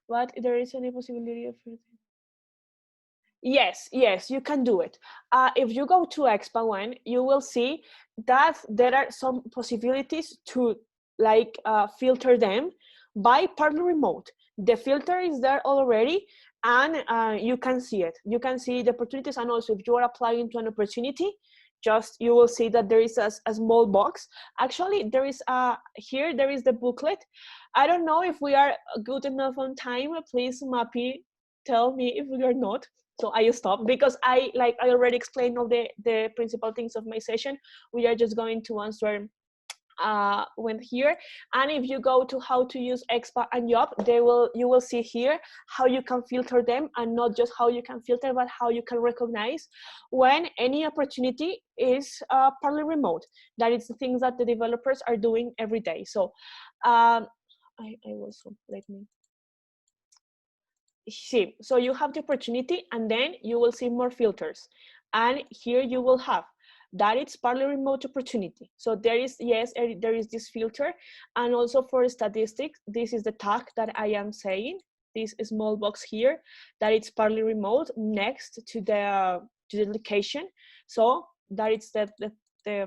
But there is any possibility of it? Yes, you can do it. If you go to Expa One, you will see that there are some possibilities to like filter them by Partly Remote. The filter is there already, and you can see it. You can see the opportunities, and also if you are applying to an opportunity, just you will see that there is a small box. Actually, there is here there is the booklet. I don't know if we are good enough on time. Please, Mappy, tell me if we are not. So I stop because I already explained all the principal things of my session. We are just going to answer when here, and if you go to how to use Expa and Job, you will see here how you can filter them, and not just how you can filter, but how you can recognize when any opportunity is partly remote. That is the things that the developers are doing every day. So I also let me see. So you have the opportunity, and then you will see more filters, and here you will have that it's partly remote opportunity. So there is, yes, there is this filter, and also for statistics, this is the tag that I am saying, this small box here, that it's partly remote next to the location. So that it's the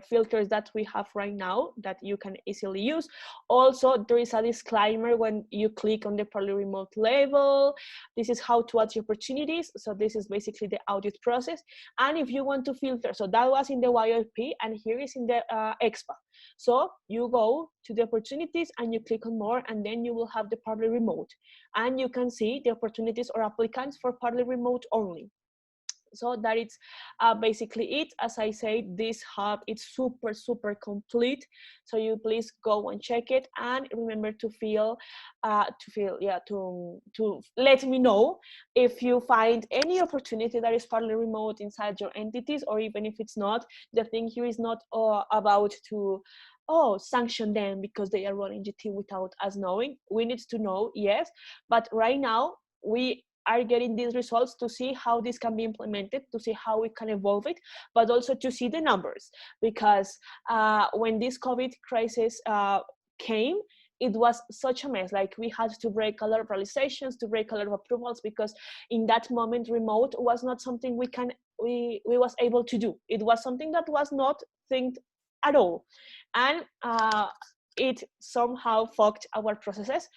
filters that we have right now that you can easily use. Also, there is a disclaimer when you click on the partly remote label. This is how to add the opportunities. So this is basically the audit process. And if you want to filter, so that was in the YLP, and here is in the Expa. So you go to the opportunities and you click on more, and then you will have the partly remote. And you can see the opportunities or applicants for partly remote only. So that is basically it. As I say, this hub, it's super complete. So you please go and check it, and remember to let me know if you find any opportunity that is partly remote inside your entities, or even if it's not. The thing here is not about to sanction them because they are running GT without us knowing. We need to know, yes, but right now we are getting these results to see how this can be implemented, to see how we can evolve it, but also to see the numbers, because when this COVID crisis came, it was such a mess. Like, we had to break a lot of realizations, to break a lot of approvals, because in that moment remote was not something we was able to do. It was something that was not think at all, and it somehow fucked our processes.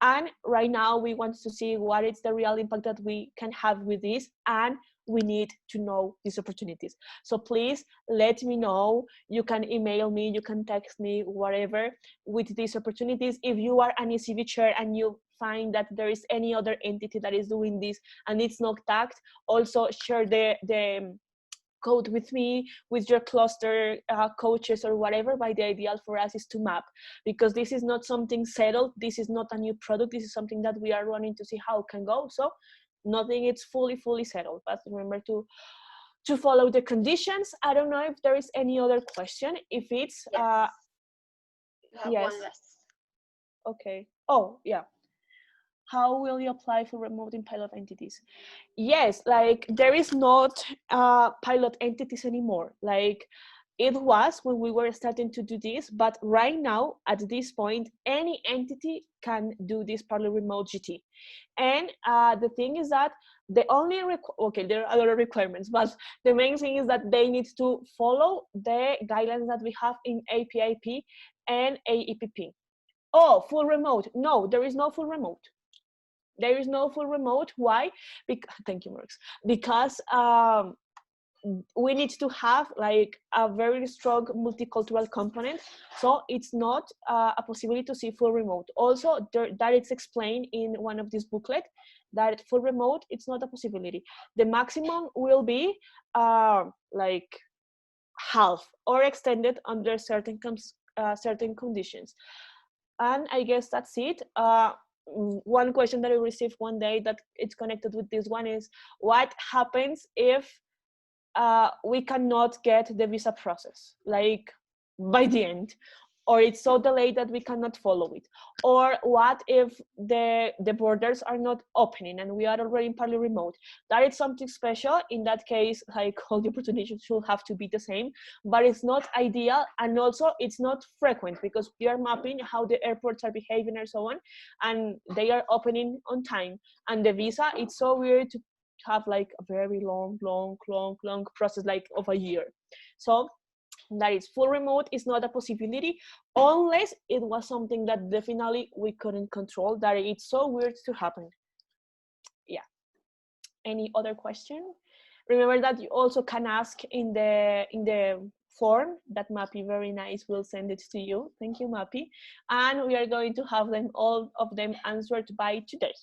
And right now we want to see what is the real impact that we can have with this, and we need to know these opportunities. So please let me know. You can email me, you can text me, whatever, with these opportunities. If you are an ECV chair and you find that there is any other entity that is doing this and it's not tagged, also share the code with me, with your cluster coaches or whatever. But the ideal for us is to map, because this is not something settled. This is not a new product. This is something that we are running to see how it can go. So nothing is fully settled, but remember to follow the conditions. I don't know if there is any other question. If it's yes. One last. Okay. Oh yeah. How will you apply for remote in pilot entities? Yes, like, there is not pilot entities anymore. Like, it was when we were starting to do this, but right now, at this point, any entity can do this partly remote GT. And the thing is that the only, there are other requirements, but the main thing is that they need to follow the guidelines that we have in APIP and AEPP. Oh, full remote. No, there is no full remote. There is no full remote. Why? Thank you, Marks. Because we need to have like a very strong multicultural component. So it's not a possibility to see full remote. Also, that it's explained in one of these booklets, that full remote, it's not a possibility. The maximum will be like half or extended under certain conditions. And I guess that's it. One question that I received one day that it's connected with this one is, what happens if we cannot get the visa process, like, by the end? or it's so delayed that we cannot follow it? Or what if the borders are not opening and we are already partly remote? That is something special. In that case, like, all the opportunities should have to be the same, but it's not ideal, and also it's not frequent, because we are mapping how the airports are behaving and so on, and they are opening on time. And the visa, it's so weird to have like a very long process, like of a year. So that is full remote is not a possibility, unless it was something that definitely we couldn't control, that it's so weird to happen. Yeah. Any other question? Remember that you also can ask in the form that Mappy, very nice, will send it to you. Thank you, Mappy. And we are going to have them, all of them, answered by today.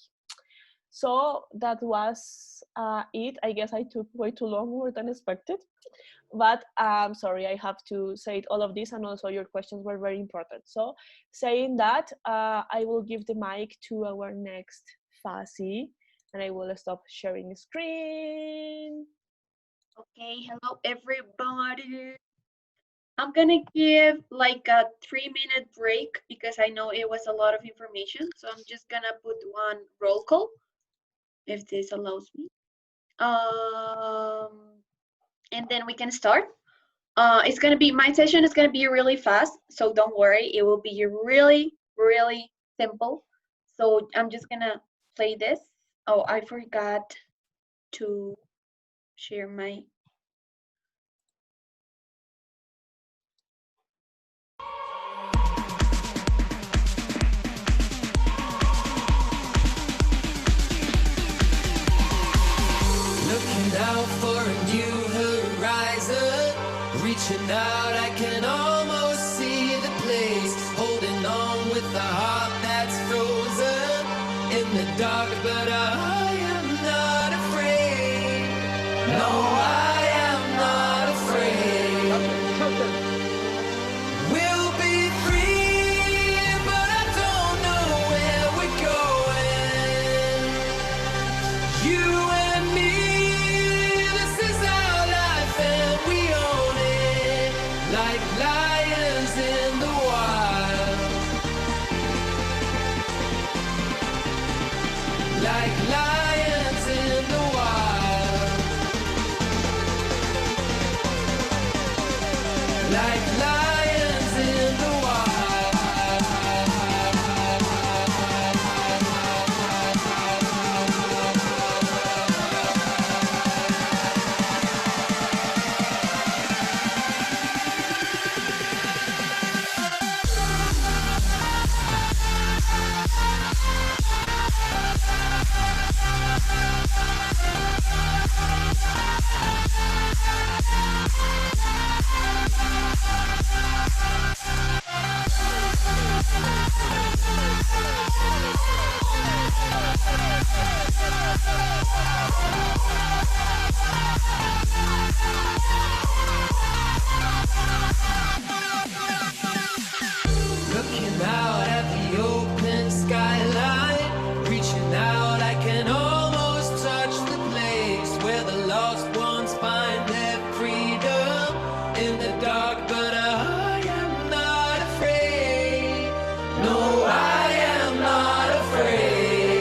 So that was it. I guess I took way too long, more than expected. But sorry, I have to say all of this, and also your questions were very important. So saying that, I will give the mic to our next Fasi, and I will stop sharing screen. Okay, hello everybody. I'm gonna give like a 3-minute break because I know it was a lot of information. So I'm just gonna put one roll call, if this allows me. And then we can start. It's gonna be, my session is gonna be really fast, so don't worry, it will be really, really simple. So I'm just gonna play this. Oh, I forgot to share my. Looking out for a new horizon, reaching out, I can almost see the place, holding on with a heart that's frozen in the dark, but I am not afraid. No, I am not afraid. We'll be free, but I don't know where we're going. You and me, this is our life and we own it, like lions in the wild. Like lions in the wild. Like lions in the wild. Looking out at the open skyline, reaching out, I can almost touch the place where the lost ones find their freedom in the dark, but I am not afraid. No, I am not afraid.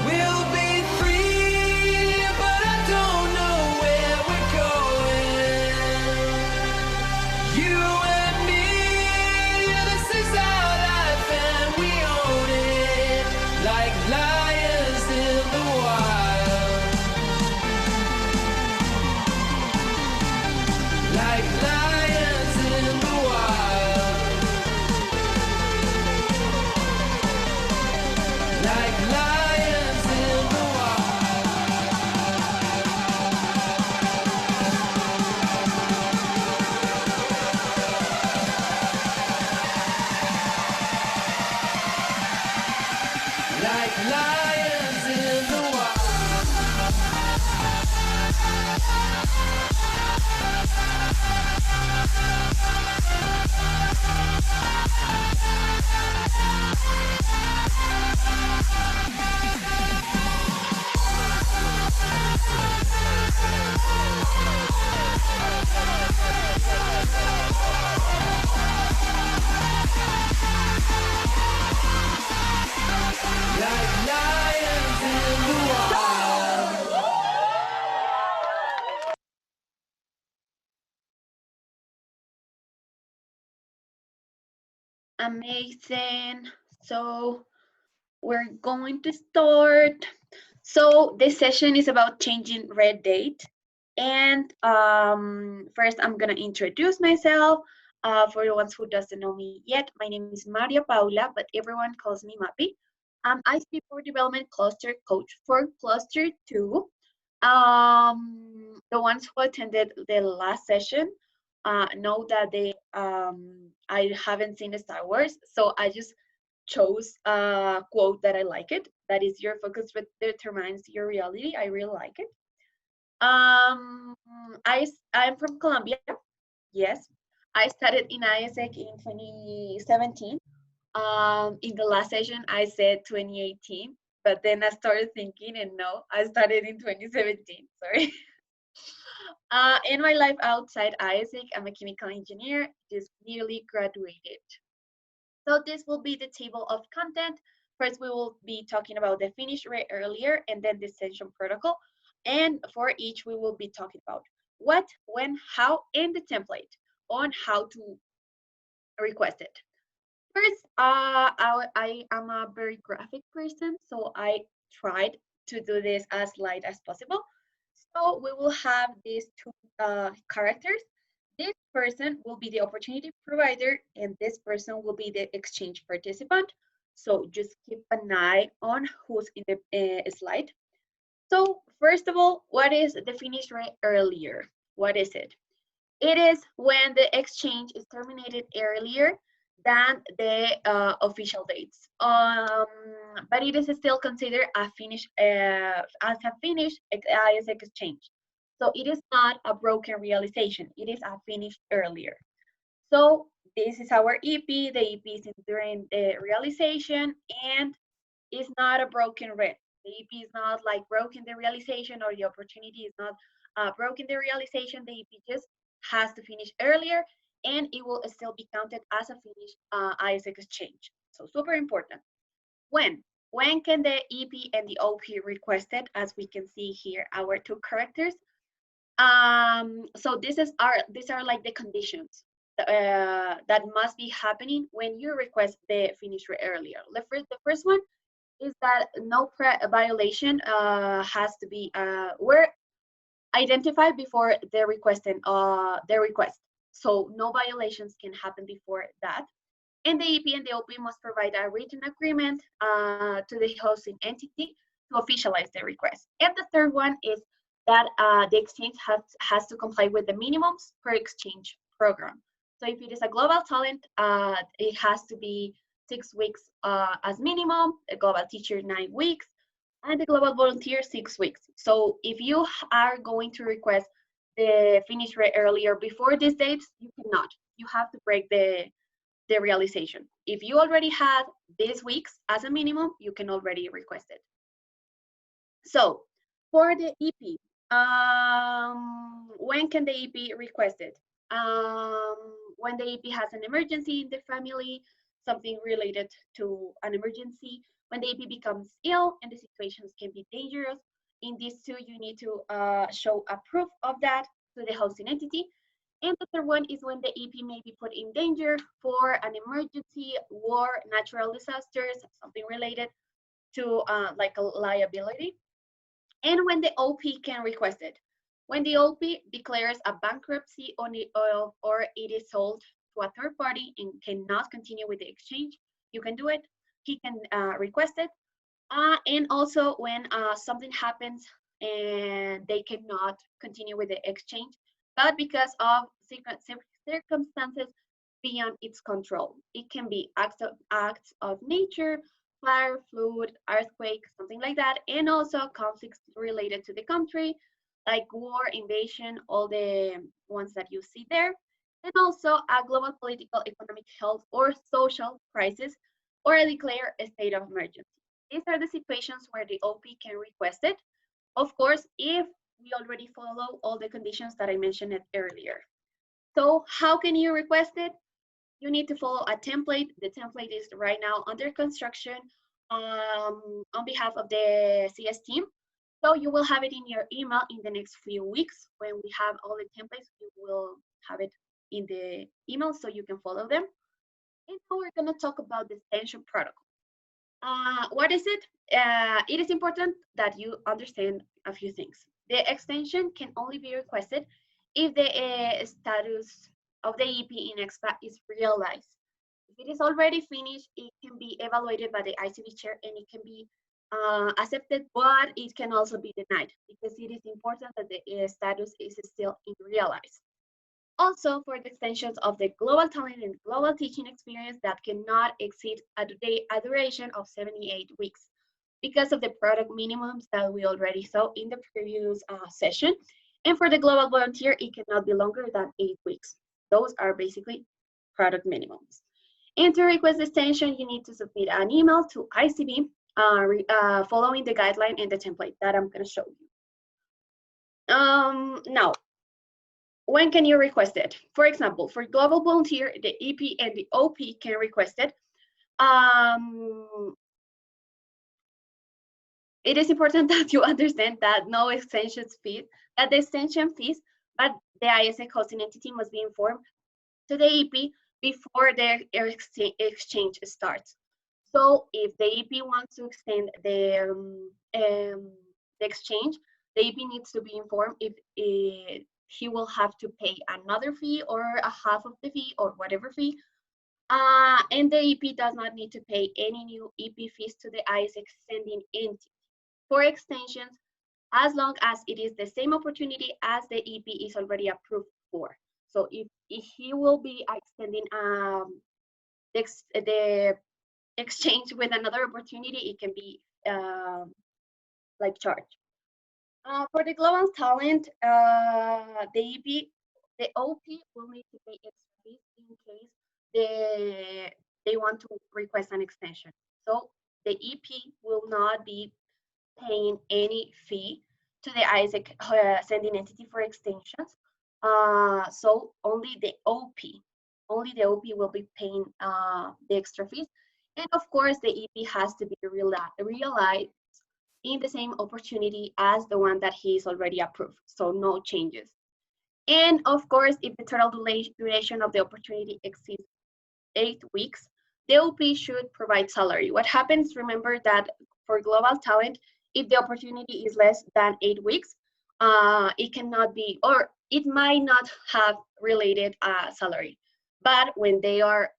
We'll be free, but I don't know where we're going. You and me, this is our life and we own it, like lions in the wild. Like lions in the wild. Like lions in the wild. Like lions in the wild. Amazing. So we're going to start. So this session is about changing red date. And first I'm gonna introduce myself. For the ones who doesn't know me yet, my name is Maria Paula, but everyone calls me Mappy. I'm ICT4 Development Cluster Coach for Cluster 2. The ones who attended the last session know that I haven't seen Star Wars, so I just chose a quote that I like it. That is, your focus determines your reality. I really like it. I'm from Colombia. Yes, I studied in ISEC in 2017. In the last session, I said 2018, but then I started thinking, and no, I started in 2017. Sorry. In my life outside ISEC, I'm a chemical engineer, just newly graduated. So this will be the table of content. First, we will be talking about the finish rate earlier, and then the extension protocol. And for each, we will be talking about what, when, how, and the template on how to request it. First, I am a very graphic person, so I tried to do this as light as possible. So we will have these two characters. This person will be the opportunity provider, and this person will be the exchange participant. So just keep an eye on who's in the slide. So first of all, what is the finish rate earlier? What is it? It is when the exchange is terminated earlier than the official dates. But it is still considered a finish as a finished ISEC exchange. So it is not a broken realization. It is a finished earlier. So this is our EP. The EP is during the realization, and it's not a broken red. The EP is not like broken the realization, or the opportunity is not broken the realization. The EP just has to finish earlier, and it will still be counted as a finished ISEC exchange. So super important. When can the EP and the OP request it? As we can see here, our two characters. So these are like the conditions that must be happening when you request the finish rate earlier. The first one is that no violation has to be identified before the request. So no violations can happen before that. And the EP and the OP must provide a written agreement to the hosting entity to officialize the request. And the third one is that the exchange has to comply with the minimums per exchange program. So if it is a global talent, it has to be 6 weeks as minimum, a global teacher 9 weeks, and a global volunteer 6 weeks. So if you are going to request the finish rate earlier before these dates, you cannot. You have to break the realization. If you already had these weeks as a minimum, you can already request it. So for the EP, when can the EP request it? When the EP has an emergency in the family, something related to an emergency, when the EP becomes ill and the situations can be dangerous. In these two, you need to show a proof of that to the hosting entity. And the third one is when the EP may be put in danger for an emergency, war, natural disasters, something related to like a liability. And when the OP can request it. When the OP declares a bankruptcy on it, or it is sold to a third party and cannot continue with the exchange, you can do it. He can request it. And also when something happens and they cannot continue with the exchange, but because of circumstances beyond its control. It can be acts of nature, fire, flood, earthquake, something like that, and also conflicts related to the country, like war, invasion, all the ones that you see there, and also a global political, economic, health, or social crisis, or declare a state of emergency. These are the situations where the OP can request it. Of course, if we already follow all the conditions that I mentioned earlier. So how can you request it? You need to follow a template. The template is right now under construction on behalf of the CS team. So you will have it in your email in the next few weeks. When we have all the templates, we will have it in the email so you can follow them. And now we're going to talk about the extension protocol. What is it? It is important that you understand a few things. The extension can only be requested if the status of the EP in EXPA is realized. If it is already finished, it can be evaluated by the ICB chair and it can be accepted, but it can also be denied because it is important that the status is still in realized. Also, for the extensions of the global talent and global teaching experience that cannot exceed a duration of 78 weeks because of the product minimums that we already saw in the previous session. And for the global volunteer, it cannot be longer than 8 weeks. Those are basically product minimums. And to request extension, you need to submit an email to ICB following the guideline and the template that I'm going to show you. Now, when can you request it? For example, for global volunteer, the EP and the OP can request it. It is important that you understand that no extensions fees, that the extension fees, but the ISEC hosting entity must be informed to the EP before the exchange starts. So if the EP wants to extend the exchange, the EP needs to be informed if he will have to pay another fee or a half of the fee or whatever fee. And the EP does not need to pay any new EP fees to the ISEC sending entity for extensions, as long as it is the same opportunity as the EP is already approved for. So if he will be extending the exchange with another opportunity, it can be like charged. For the global talent, the EP, the OP will need to pay extra fees in case they want to request an extension. So the EP will not be paying any fee to the ISEC sending entity for extensions. So only the OP will be paying the extra fees. And of course, the EP has to be realized in the same opportunity as the one that he is already approved. So no changes. And of course, if the total duration of the opportunity exceeds 8 weeks, the OP should provide salary. What happens, remember that for global talent, if the opportunity is less than 8 weeks, it cannot be, or it might not have related salary. But when they are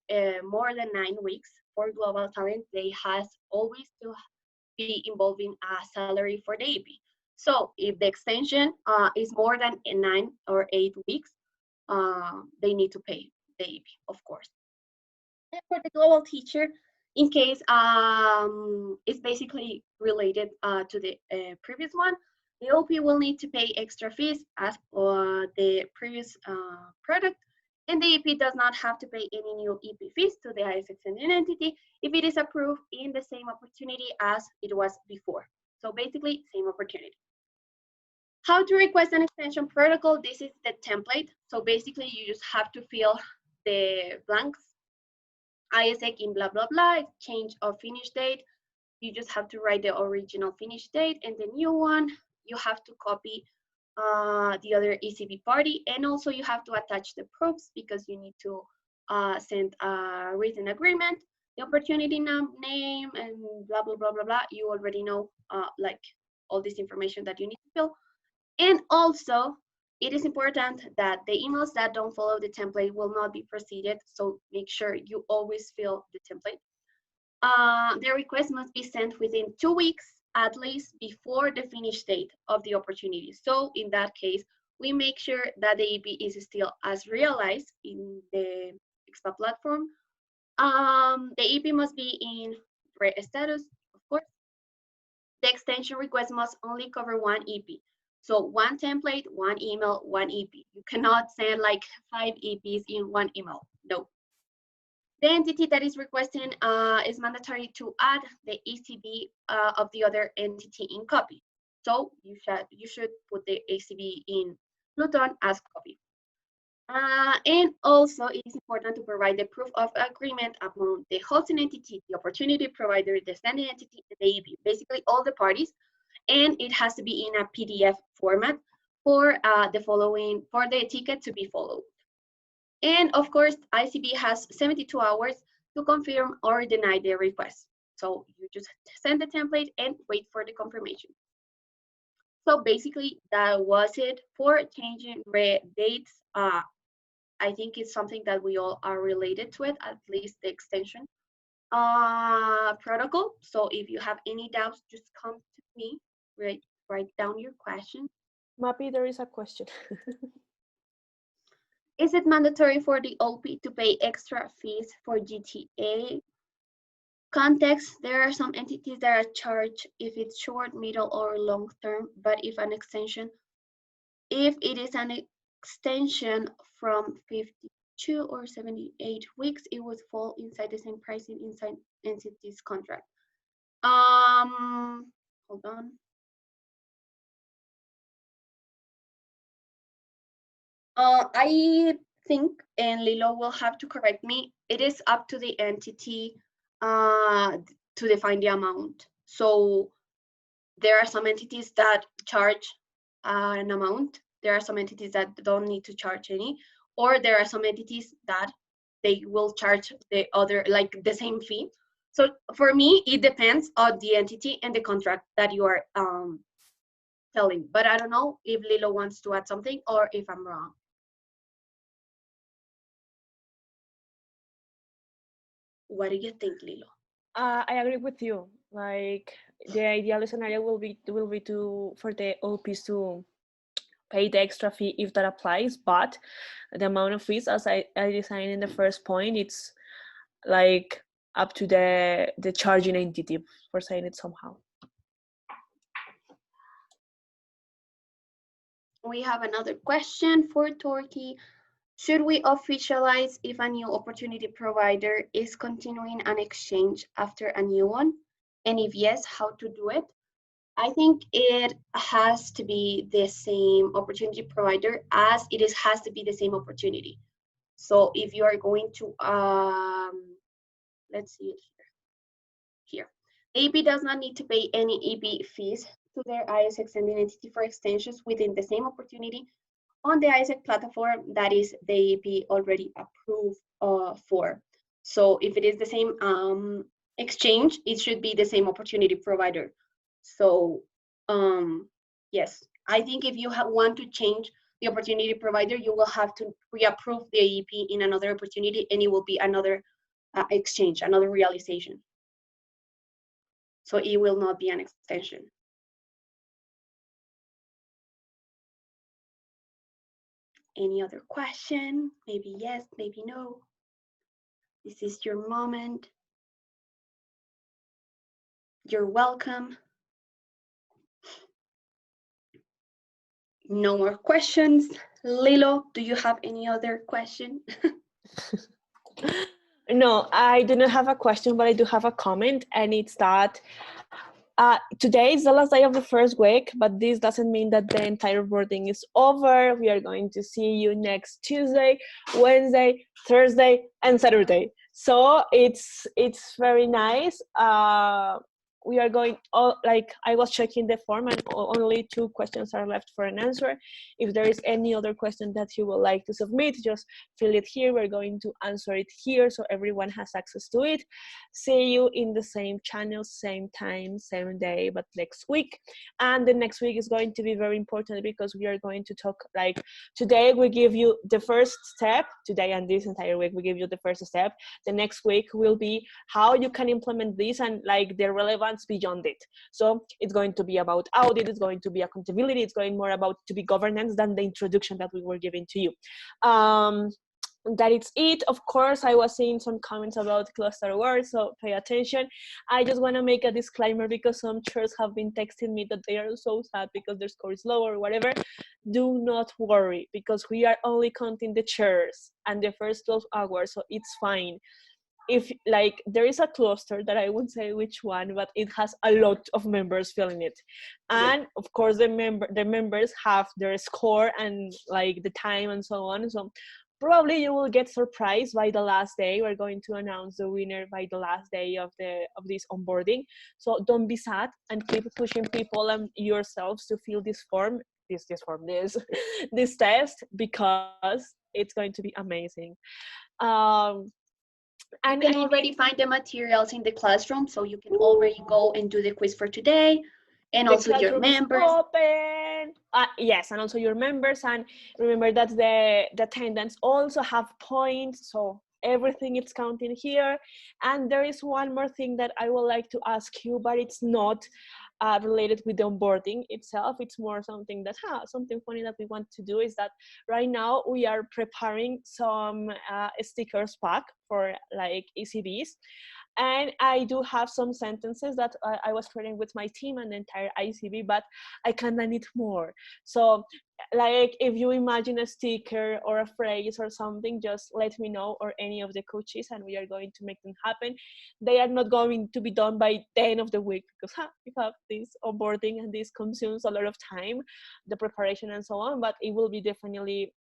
more than 9 weeks for global talent, they has always to be involving a salary for the EP. So if the extension is more than 9 or 8 weeks, they need to pay the EP, of course. And for the global teacher, in case it's basically related to the previous one, the OP will need to pay extra fees as the previous product, and the EP does not have to pay any new EP fees to the ISEC sending entity if it is approved in the same opportunity as it was before. So basically, same opportunity. How to request an extension protocol? This is the template. So basically, you just have to fill the blanks. ISEC in blah, blah, blah, exchange of finish date. You just have to write the original finish date and the new one. You have to copy the other ECB party, and also you have to attach the proofs because you need to send a written agreement, the opportunity name, and blah, blah, blah, blah, blah. You already know like all this information that you need to fill. And also, it is important that the emails that don't follow the template will not be proceeded, so make sure you always fill the template. The request must be sent within 2 weeks at least before the finish date of the opportunity. So in that case, we make sure that the EP is still as realized in the EXPA platform. The EP must be in red status, of course. The extension request must only cover one EP. So one template, one email, one EP. You cannot send like 5 EPs in one email, no. The entity that is requesting is mandatory to add the ECB of the other entity in copy. So you should put the ECB in Pluton as copy. And also it is important to provide the proof of agreement among the hosting entity, the opportunity provider, the sending entity, and the EP, basically all the parties. And it has to be in a PDF format for the ticket to be followed. And of course, ICB has 72 hours to confirm or deny the request. So you just send the template and wait for the confirmation. So basically that was it for changing dates. I think it's something that we all are related to it, at least the extension protocol. So if you have any doubts, just come to me, write down your question. Mappy, there is a question. Is it mandatory for the OP to pay extra fees for GTA? Context, there are some entities that are charged if it's short, middle, or long term, but if it is an extension from 52 or 78 weeks, it would fall inside the same pricing inside entity's contract. Hold on. I think, and Lilo will have to correct me, it is up to the entity to define the amount. So there are some entities that charge an amount. There are some entities that don't need to charge any, or there are some entities that they will charge the other, like the same fee. So for me, it depends on the entity and the contract that you are telling. But I don't know if Lilo wants to add something or if I'm wrong. What do you think, Lilo? I agree with you. Like the ideal scenario will be for the OPs to pay the extra fee if that applies, but the amount of fees, as I designed in the first point, it's like up to the charging entity, for saying it somehow. We have another question for Torquay. Should we officialize if a new opportunity provider is continuing an exchange after a new one? And if yes, how to do it? I think it has to be the same opportunity provider as it has to be the same opportunity. So if you are going to, let's see it here. AP does not need to pay any EP fees to their ISEC sending entity for extensions within the same opportunity on the ISEC platform that is the AP already approved for. So if it is the same exchange, it should be the same opportunity provider. So yes, I think if you want to change the opportunity provider, you will have to reapprove the AEP in another opportunity, and it will be another exchange, another realization. So it will not be an extension. Any other question? Maybe yes, maybe no. This is your moment. You're welcome. No more questions. Lilo, do you have any other question? No, I do not have a question, but I do have a comment, and it's that today is the last day of the first week, but this doesn't mean that the entire boarding is over. We are going to see you next Tuesday, Wednesday, Thursday, and Saturday. So it's very nice. We are going, like I was checking the form and only 2 questions are left for an answer. If there is any other question that you would like to submit, just fill it here. We're going to answer it here so everyone has access to it. See you in the same channel, same time, same day, but next week. And the next week is going to be very important because we are going to talk, like today we give you the first step, today and this entire week we give you the first step. The next week will be how you can implement this and like the relevance beyond it. So it's going to be about audit, it's going to be accountability, it's going more about to be governance than the introduction that we were giving to you. That it's it. Of course, I was seeing some comments about cluster awards, so pay attention. I just want to make a disclaimer because some chairs have been texting me that they are so sad because their score is low or whatever. Do not worry, because we are only counting the chairs and the first 12 hours, so it's fine. If like there is a cluster that I won't say which one, but it has a lot of members filling it, and of course the members have their score and like the time and so on. So probably you will get surprised by the last day. We're going to announce the winner by the last day of this onboarding. So don't be sad and keep pushing people and yourselves to fill this form, this test, because it's going to be amazing. You can already find the materials in the classroom, so you can already go and do the quiz for today, and also your members. Open. Yes, and also your members, and remember that the attendants also have points, so everything is counting here. And there is one more thing that I would like to ask you, but it's not related with the onboarding itself. It's more something that something funny that we want to do is that right now we are preparing some stickers pack for like ECBs. And I do have some sentences that I was creating with my team and the entire ICB, but I kind of need more. So like if you imagine a sticker or a phrase or something, just let me know, or any of the coaches, and we are going to make them happen. They are not going to be done by the end of the week because we have this onboarding and this consumes a lot of time, the preparation and so on, but it will be definitely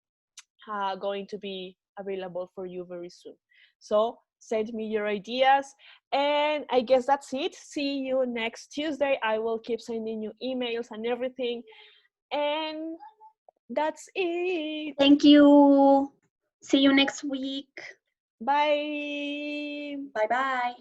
going to be available for you very soon. So send me your ideas, and I guess that's it. See you next Tuesday. I will keep sending you emails and everything, and that's it. Thank you. See you next week. Bye. Bye bye.